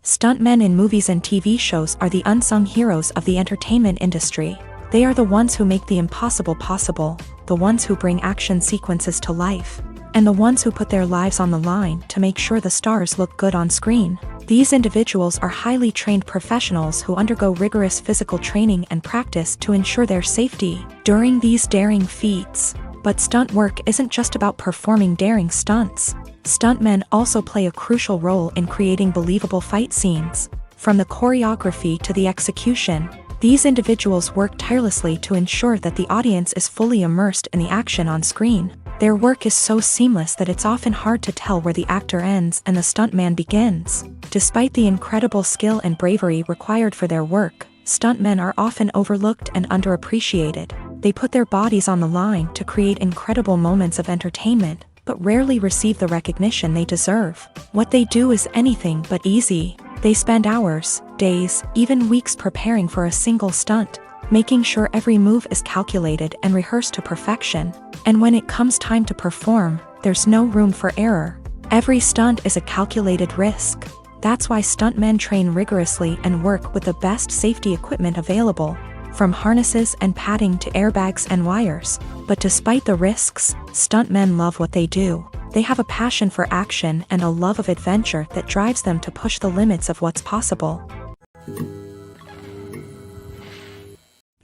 Stuntmen in movies and TV shows are the unsung heroes of the entertainment industry. They are the ones who make the impossible possible, the ones who bring action sequences to life, and the ones who put their lives on the line to make sure the stars look good on screen. These individuals are highly trained professionals who undergo rigorous physical training and practice to ensure their safety during these daring feats. But stunt work isn't just about performing daring stunts. Stuntmen also play a crucial role in creating believable fight scenes. From the choreography to the execution, these individuals work tirelessly to ensure that the audience is fully immersed in the action on screen. Their work is so seamless that it's often hard to tell where the actor ends and the stuntman begins. Despite the incredible skill and bravery required for their work, stuntmen are often overlooked and underappreciated. They put their bodies on the line to create incredible moments of entertainment, but rarely receive the recognition they deserve. What they do is anything but easy. They spend hours, days, even weeks preparing for a single stunt, making sure every move is calculated and rehearsed to perfection. And when it comes time to perform, there's no room for error. Every stunt is a calculated risk. That's why stuntmen train rigorously and work with the best safety equipment available, from harnesses and padding to airbags and wires. But despite the risks, stuntmen love what they do. They have a passion for action and a love of adventure that drives them to push the limits of what's possible.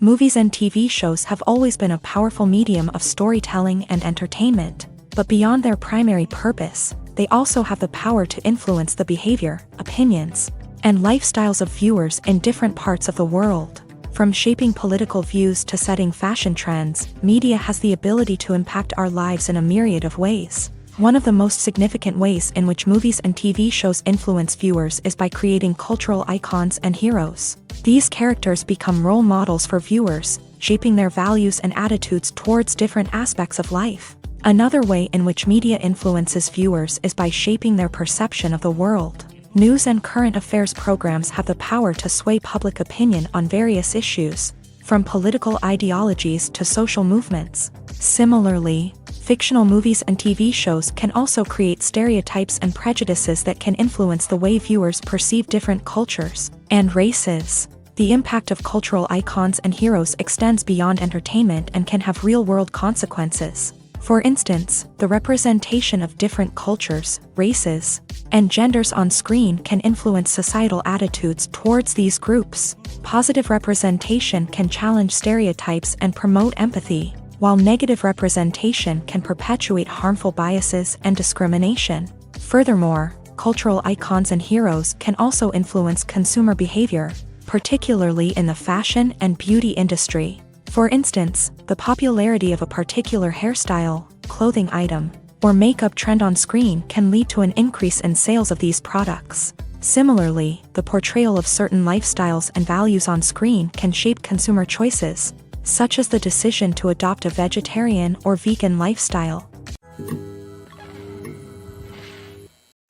Movies and TV shows have always been a powerful medium of storytelling and entertainment, but beyond their primary purpose, they also have the power to influence the behavior, opinions, and lifestyles of viewers in different parts of the world. From shaping political views to setting fashion trends, media has the ability to impact our lives in a myriad of ways. One of the most significant ways in which movies and TV shows influence viewers is by creating cultural icons and heroes. These characters become role models for viewers, shaping their values and attitudes towards different aspects of life. Another way in which media influences viewers is by shaping their perception of the world. News and current affairs programs have the power to sway public opinion on various issues, from political ideologies to social movements. Similarly, fictional movies and TV shows can also create stereotypes and prejudices that can influence the way viewers perceive different cultures and races. The impact of cultural icons and heroes extends beyond entertainment and can have real-world consequences. For instance, the representation of different cultures, races, and genders on screen can influence societal attitudes towards these groups. Positive representation can challenge stereotypes and promote empathy, while negative representation can perpetuate harmful biases and discrimination. Furthermore, cultural icons and heroes can also influence consumer behavior, particularly in the fashion and beauty industry. For instance, the popularity of a particular hairstyle, clothing item, or makeup trend on screen can lead to an increase in sales of these products. Similarly, the portrayal of certain lifestyles and values on screen can shape consumer choices, such as the decision to adopt a vegetarian or vegan lifestyle.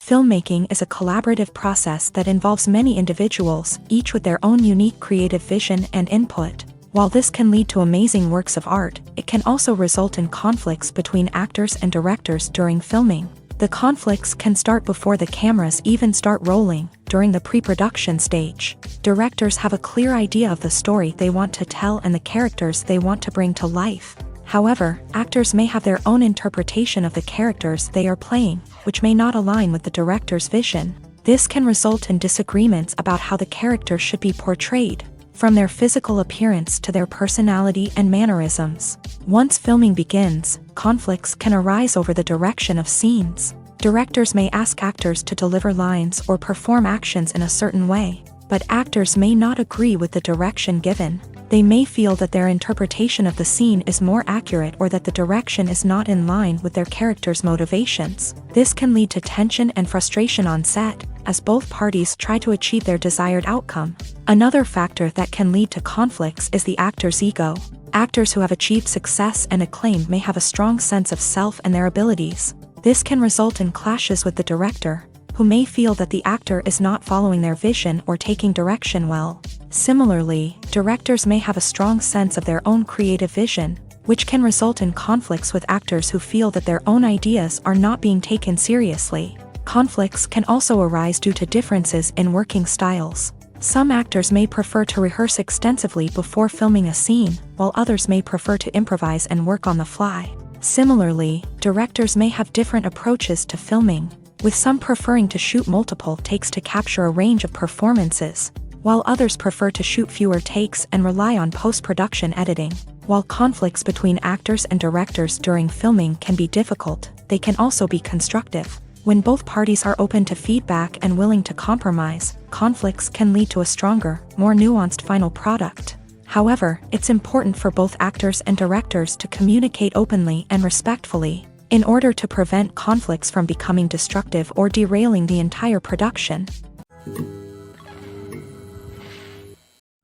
Filmmaking is a collaborative process that involves many individuals, each with their own unique creative vision and input. While this can lead to amazing works of art, it can also result in conflicts between actors and directors during filming. The conflicts can start before the cameras even start rolling, during the pre-production stage. Directors have a clear idea of the story they want to tell and the characters they want to bring to life. However, actors may have their own interpretation of the characters they are playing, which may not align with the director's vision. This can result in disagreements about how the character should be portrayed, from their physical appearance to their personality and mannerisms. Once filming begins, conflicts can arise over the direction of scenes. Directors may ask actors to deliver lines or perform actions in a certain way, but actors may not agree with the direction given. They may feel that their interpretation of the scene is more accurate or that the direction is not in line with their character's motivations. This can lead to tension and frustration on set, as both parties try to achieve their desired outcome. Another factor that can lead to conflicts is the actor's ego. Actors who have achieved success and acclaim may have a strong sense of self and their abilities. This can result in clashes with the director, who may feel that the actor is not following their vision or taking direction well. Similarly, directors may have a strong sense of their own creative vision, which can result in conflicts with actors who feel that their own ideas are not being taken seriously. Conflicts can also arise due to differences in working styles. Some actors may prefer to rehearse extensively before filming a scene, while others may prefer to improvise and work on the fly. Similarly, directors may have different approaches to filming, with some preferring to shoot multiple takes to capture a range of performances, while others prefer to shoot fewer takes and rely on post-production editing. While conflicts between actors and directors during filming can be difficult, they can also be constructive. When both parties are open to feedback and willing to compromise, conflicts can lead to a stronger, more nuanced final product. However, it's important for both actors and directors to communicate openly and respectfully, in order to prevent conflicts from becoming destructive or derailing the entire production.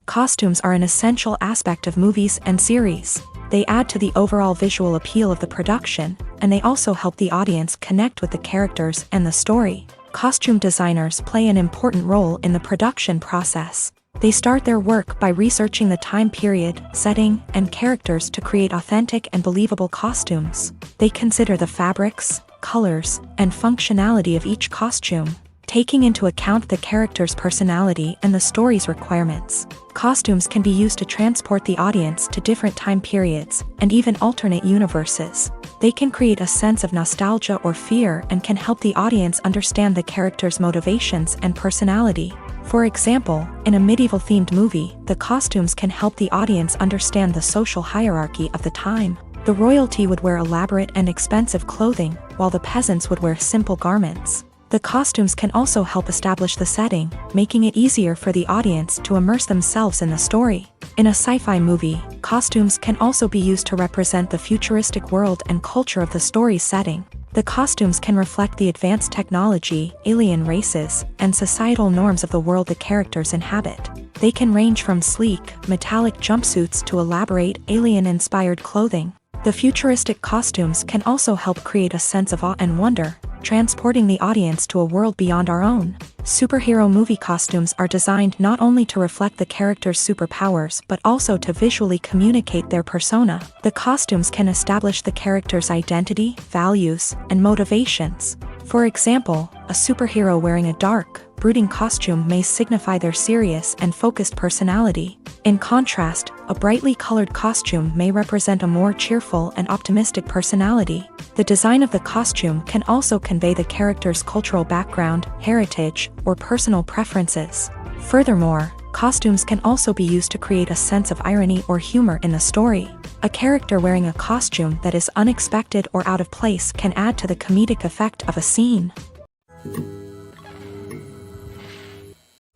Costumes are an essential aspect of movies and series. They add to the overall visual appeal of the production, and they also help the audience connect with the characters and the story. Costume designers play an important role in the production process. They start their work by researching the time period, setting, and characters to create authentic and believable costumes. They consider the fabrics, colors, and functionality of each costume, taking into account the character's personality and the story's requirements. Costumes can be used to transport the audience to different time periods, and even alternate universes. They can create a sense of nostalgia or fear and can help the audience understand the character's motivations and personality. For example, in a medieval-themed movie, the costumes can help the audience understand the social hierarchy of the time. The royalty would wear elaborate and expensive clothing, while the peasants would wear simple garments. The costumes can also help establish the setting, making it easier for the audience to immerse themselves in the story. In a sci-fi movie, costumes can also be used to represent the futuristic world and culture of the story's setting. The costumes can reflect the advanced technology, alien races, and societal norms of the world the characters inhabit. They can range from sleek, metallic jumpsuits to elaborate, alien-inspired clothing. The futuristic costumes can also help create a sense of awe and wonder, transporting the audience to a world beyond our own. Superhero movie costumes are designed not only to reflect the character's superpowers but also to visually communicate their persona. The costumes can establish the character's identity, values, and motivations. For example, a superhero wearing a dark, brooding costume may signify their serious and focused personality, In contrast, a brightly colored costume may represent a more cheerful and optimistic personality. The design of the costume can also convey the character's cultural background, heritage, or personal preferences. Furthermore, costumes can also be used to create a sense of irony or humor in the story. A character wearing a costume that is unexpected or out of place can add to the comedic effect of a scene.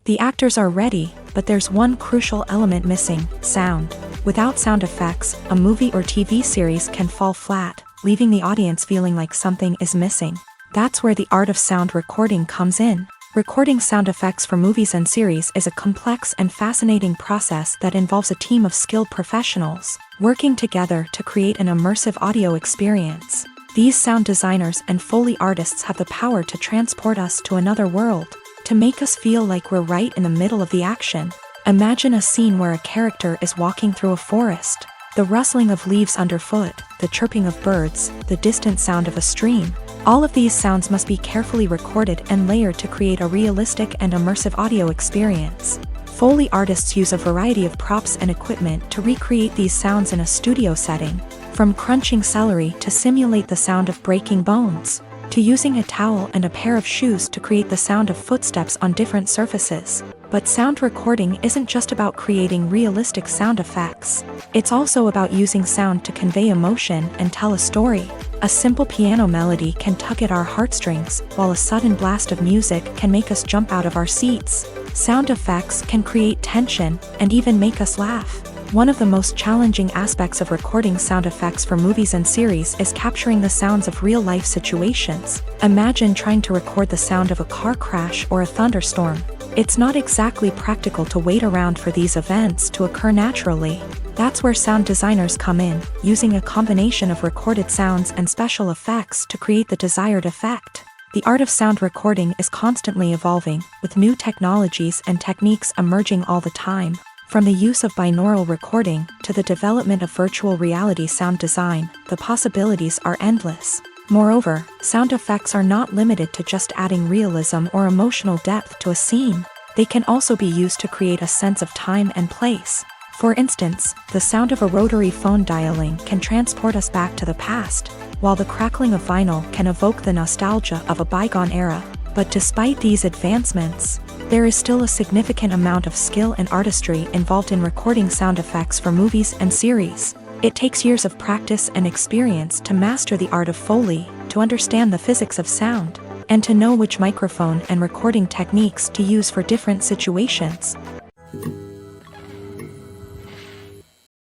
The actors are ready, but there's one crucial element missing: sound. Without sound effects, a movie or TV series can fall flat, leaving the audience feeling like something is missing. That's where the art of sound recording comes in. Recording sound effects for movies and series is a complex and fascinating process that involves a team of skilled professionals working together to create an immersive audio experience. These sound designers and Foley artists have the power to transport us to another world, to make us feel like we're right in the middle of the action. Imagine a scene where a character is walking through a forest. The rustling of leaves underfoot, the chirping of birds, the distant sound of a stream. All of these sounds must be carefully recorded and layered to create a realistic and immersive audio experience. Foley artists use a variety of props and equipment to recreate these sounds in a studio setting, from crunching celery to simulate the sound of breaking bones, to using a towel and a pair of shoes to create the sound of footsteps on different surfaces. But sound recording isn't just about creating realistic sound effects. It's also about using sound to convey emotion and tell a story. A simple piano melody can tug at our heartstrings, while a sudden blast of music can make us jump out of our seats. Sound effects can create tension and even make us laugh. One of the most challenging aspects of recording sound effects for movies and series is capturing the sounds of real-life situations. Imagine trying to record the sound of a car crash or a thunderstorm. It's not exactly practical to wait around for these events to occur naturally. That's where sound designers come in, using a combination of recorded sounds and special effects to create the desired effect. The art of sound recording is constantly evolving, with new technologies and techniques emerging all the time. From the use of binaural recording to the development of virtual reality sound design, the possibilities are endless. Moreover, sound effects are not limited to just adding realism or emotional depth to a scene. They can also be used to create a sense of time and place. For instance, the sound of a rotary phone dialing can transport us back to the past, while the crackling of vinyl can evoke the nostalgia of a bygone era. But despite these advancements, there is still a significant amount of skill and artistry involved in recording sound effects for movies and series. It takes years of practice and experience to master the art of Foley, to understand the physics of sound, and to know which microphone and recording techniques to use for different situations.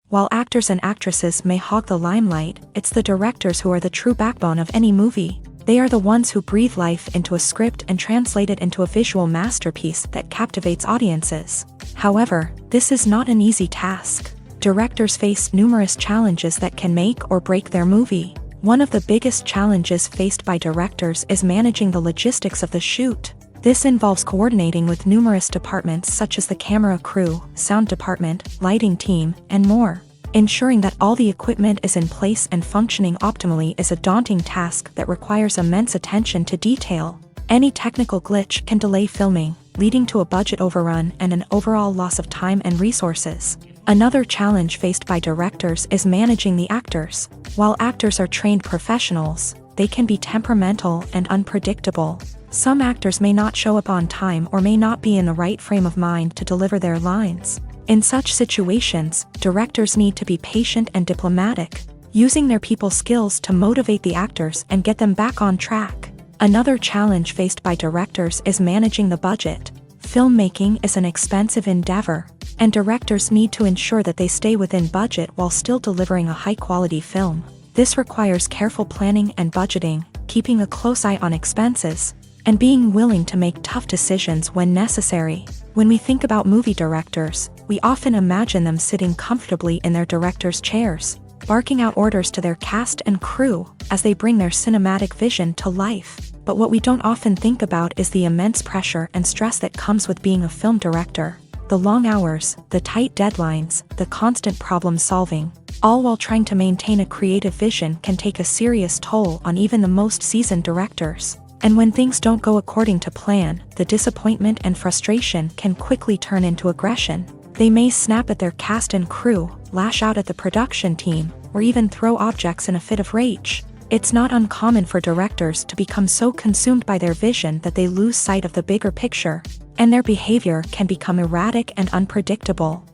While actors and actresses may hog the limelight, it's the directors who are the true backbone of any movie. They are the ones who breathe life into a script and translate it into a visual masterpiece that captivates audiences. However, this is not an easy task. Directors face numerous challenges that can make or break their movie. One of the biggest challenges faced by directors is managing the logistics of the shoot. This involves coordinating with numerous departments such as the camera crew, sound department, lighting team, and more. Ensuring that all the equipment is in place and functioning optimally is a daunting task that requires immense attention to detail. Any technical glitch can delay filming, leading to a budget overrun and an overall loss of time and resources. Another challenge faced by directors is managing the actors. While actors are trained professionals, they can be temperamental and unpredictable. Some actors may not show up on time or may not be in the right frame of mind to deliver their lines. In such situations, directors need to be patient and diplomatic, using their people skills to motivate the actors and get them back on track. Another challenge faced by directors is managing the budget. Filmmaking is an expensive endeavor, and directors need to ensure that they stay within budget while still delivering a high-quality film. This requires careful planning and budgeting, keeping a close eye on expenses, and being willing to make tough decisions when necessary. When we think about movie directors, we often imagine them sitting comfortably in their director's chairs, barking out orders to their cast and crew as they bring their cinematic vision to life. But what we don't often think about is the immense pressure and stress that comes with being a film director. The long hours, the tight deadlines, the constant problem solving, all while trying to maintain a creative vision can take a serious toll on even the most seasoned directors. And when things don't go according to plan, the disappointment and frustration can quickly turn into aggression. They may snap at their cast and crew, lash out at the production team, or even throw objects in a fit of rage. It's not uncommon for directors to become so consumed by their vision that they lose sight of the bigger picture, and their behavior can become erratic and unpredictable.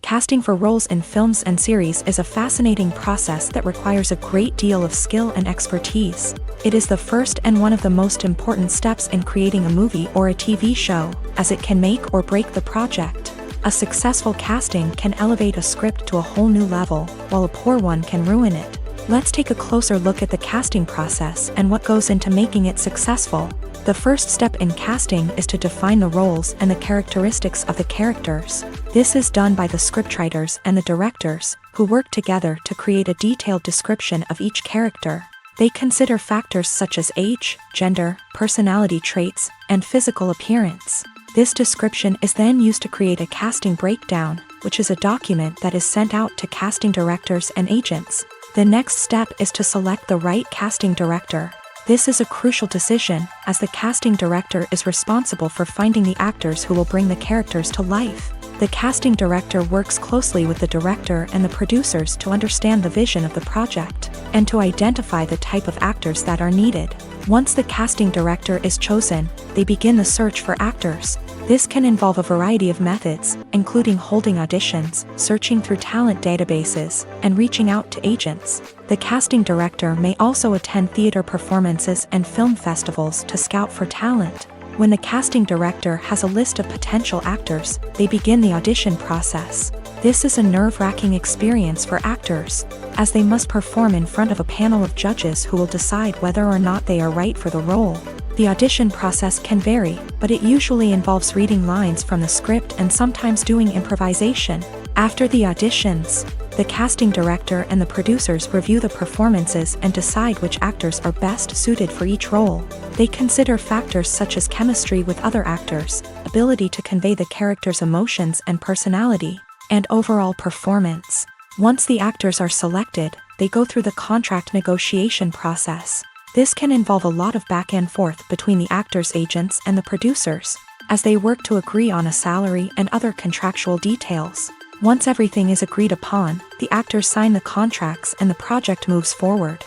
Casting for roles in films and series is a fascinating process that requires a great deal of skill and expertise. It is the first and one of the most important steps in creating a movie or a TV show, as it can make or break the project. A successful casting can elevate a script to a whole new level, while a poor one can ruin it. Let's take a closer look at the casting process and what goes into making it successful. The first step in casting is to define the roles and the characteristics of the characters. This is done by the scriptwriters and the directors, who work together to create a detailed description of each character. They consider factors such as age, gender, personality traits, and physical appearance. This description is then used to create a casting breakdown, which is a document that is sent out to casting directors and agents. The next step is to select the right casting director. This is a crucial decision, as the casting director is responsible for finding the actors who will bring the characters to life. The casting director works closely with the director and the producers to understand the vision of the project, and to identify the type of actors that are needed. Once the casting director is chosen, they begin the search for actors. This can involve a variety of methods, including holding auditions, searching through talent databases, and reaching out to agents. The casting director may also attend theater performances and film festivals to scout for talent. When the casting director has a list of potential actors, they begin the audition process. This is a nerve-wracking experience for actors, as they must perform in front of a panel of judges who will decide whether or not they are right for the role. The audition process can vary, but it usually involves reading lines from the script and sometimes doing improvisation. After the auditions, the casting director and the producers review the performances and decide which actors are best suited for each role. They consider factors such as chemistry with other actors, ability to convey the character's emotions and personality, and overall performance. Once the actors are selected, they go through the contract negotiation process. This can involve a lot of back and forth between the actors' agents and the producers, as they work to agree on a salary and other contractual details. Once everything is agreed upon, the actors sign the contracts and the project moves forward.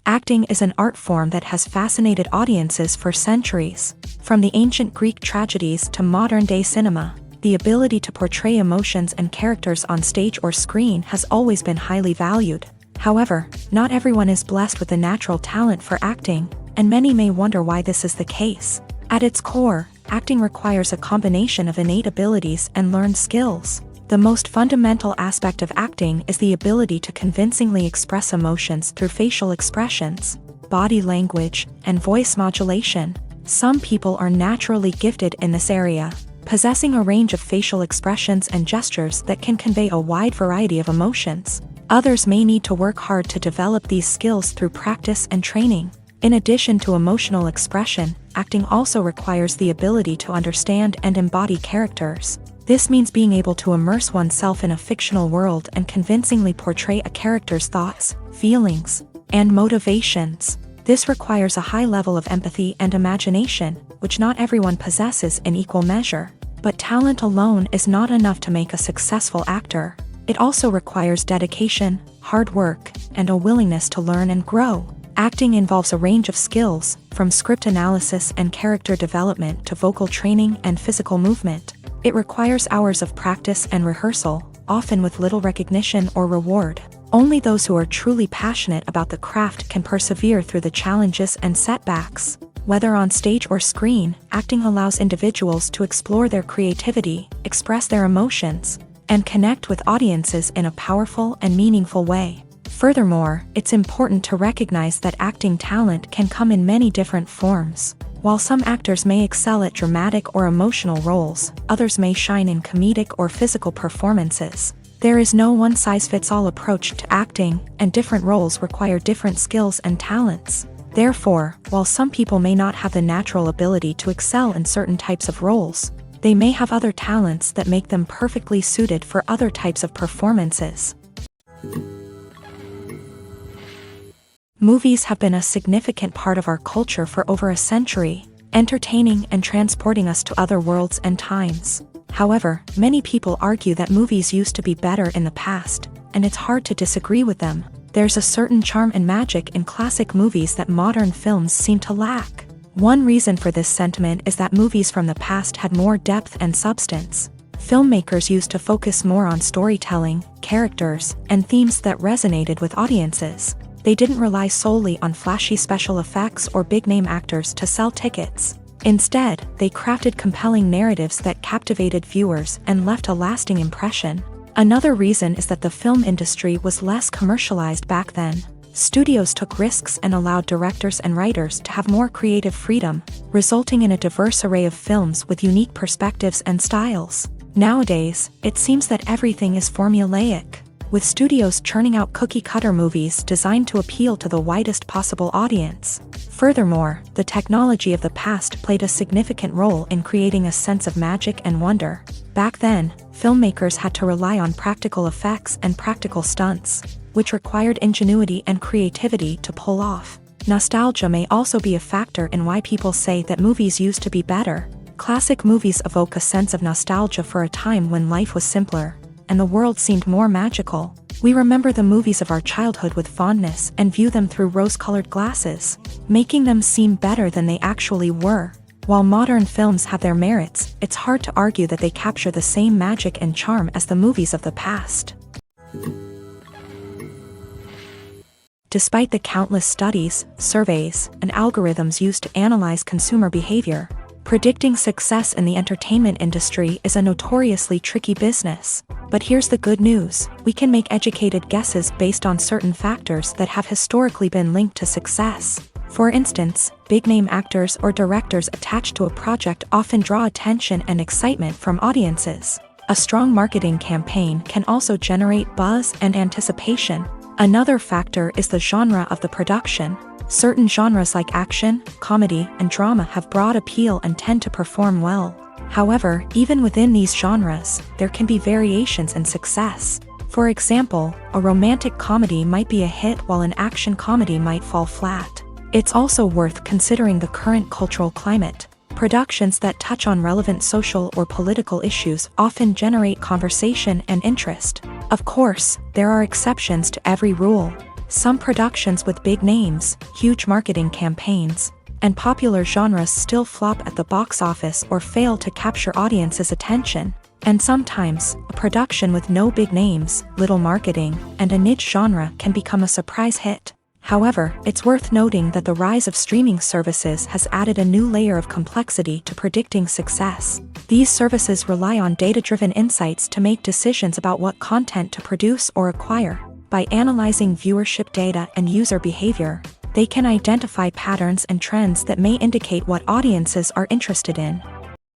Acting is an art form that has fascinated audiences for centuries. From the ancient Greek tragedies to modern-day cinema, the ability to portray emotions and characters on stage or screen has always been highly valued. However, not everyone is blessed with a natural talent for acting, and many may wonder why this is the case. At its core, acting requires a combination of innate abilities and learned skills. The most fundamental aspect of acting is the ability to convincingly express emotions through facial expressions, body language, and voice modulation. Some people are naturally gifted in this area, possessing a range of facial expressions and gestures that can convey a wide variety of emotions. Others may need to work hard to develop these skills through practice and training. In addition to emotional expression, acting also requires the ability to understand and embody characters. This means being able to immerse oneself in a fictional world and convincingly portray a character's thoughts, feelings, and motivations. This requires a high level of empathy and imagination, which not everyone possesses in equal measure. But talent alone is not enough to make a successful actor. It also requires dedication, hard work, and a willingness to learn and grow. Acting involves a range of skills, from script analysis and character development to vocal training and physical movement. It requires hours of practice and rehearsal, often with little recognition or reward. Only those who are truly passionate about the craft can persevere through the challenges and setbacks. Whether on stage or screen, acting allows individuals to explore their creativity, express their emotions, and connect with audiences in a powerful and meaningful way. Furthermore, it's important to recognize that acting talent can come in many different forms. While some actors may excel at dramatic or emotional roles, others may shine in comedic or physical performances. There is no one-size-fits-all approach to acting, and different roles require different skills and talents. Therefore, while some people may not have the natural ability to excel in certain types of roles, they may have other talents that make them perfectly suited for other types of performances. Movies have been a significant part of our culture for over a century, entertaining and transporting us to other worlds and times. However, many people argue that movies used to be better in the past, and it's hard to disagree with them. There's a certain charm and magic in classic movies that modern films seem to lack. One reason for this sentiment is that movies from the past had more depth and substance. Filmmakers used to focus more on storytelling, characters, and themes that resonated with audiences. They didn't rely solely on flashy special effects or big-name actors to sell tickets. Instead, they crafted compelling narratives that captivated viewers and left a lasting impression. Another reason is that the film industry was less commercialized back then. Studios took risks and allowed directors and writers to have more creative freedom, resulting in a diverse array of films with unique perspectives and styles. Nowadays, it seems that everything is formulaic, with studios churning out cookie-cutter movies designed to appeal to the widest possible audience. Furthermore, the technology of the past played a significant role in creating a sense of magic and wonder. Back then, filmmakers had to rely on practical effects and practical stunts, which required ingenuity and creativity to pull off. Nostalgia may also be a factor in why people say that movies used to be better. Classic movies evoke a sense of nostalgia for a time when life was simpler, and the world seemed more magical. We remember the movies of our childhood with fondness and view them through rose-colored glasses, making them seem better than they actually were. While modern films have their merits, it's hard to argue that they capture the same magic and charm as the movies of the past. Despite the countless studies, surveys, and algorithms used to analyze consumer behavior, predicting success in the entertainment industry is a notoriously tricky business. But here's the good news: we can make educated guesses based on certain factors that have historically been linked to success. For instance, big-name actors or directors attached to a project often draw attention and excitement from audiences. A strong marketing campaign can also generate buzz and anticipation. Another factor is the genre of the production. Certain genres like action, comedy, and drama have broad appeal and tend to perform well. However, even within these genres, there can be variations in success. For example, a romantic comedy might be a hit while an action comedy might fall flat. It's also worth considering the current cultural climate. Productions that touch on relevant social or political issues often generate conversation and interest. Of course, there are exceptions to every rule. Some productions with big names, huge marketing campaigns, and popular genres still flop at the box office or fail to capture audiences' attention. And sometimes, a production with no big names, little marketing, and a niche genre can become a surprise hit. However, it's worth noting that the rise of streaming services has added a new layer of complexity to predicting success. These services rely on data-driven insights to make decisions about what content to produce or acquire. By analyzing viewership data and user behavior, they can identify patterns and trends that may indicate what audiences are interested in.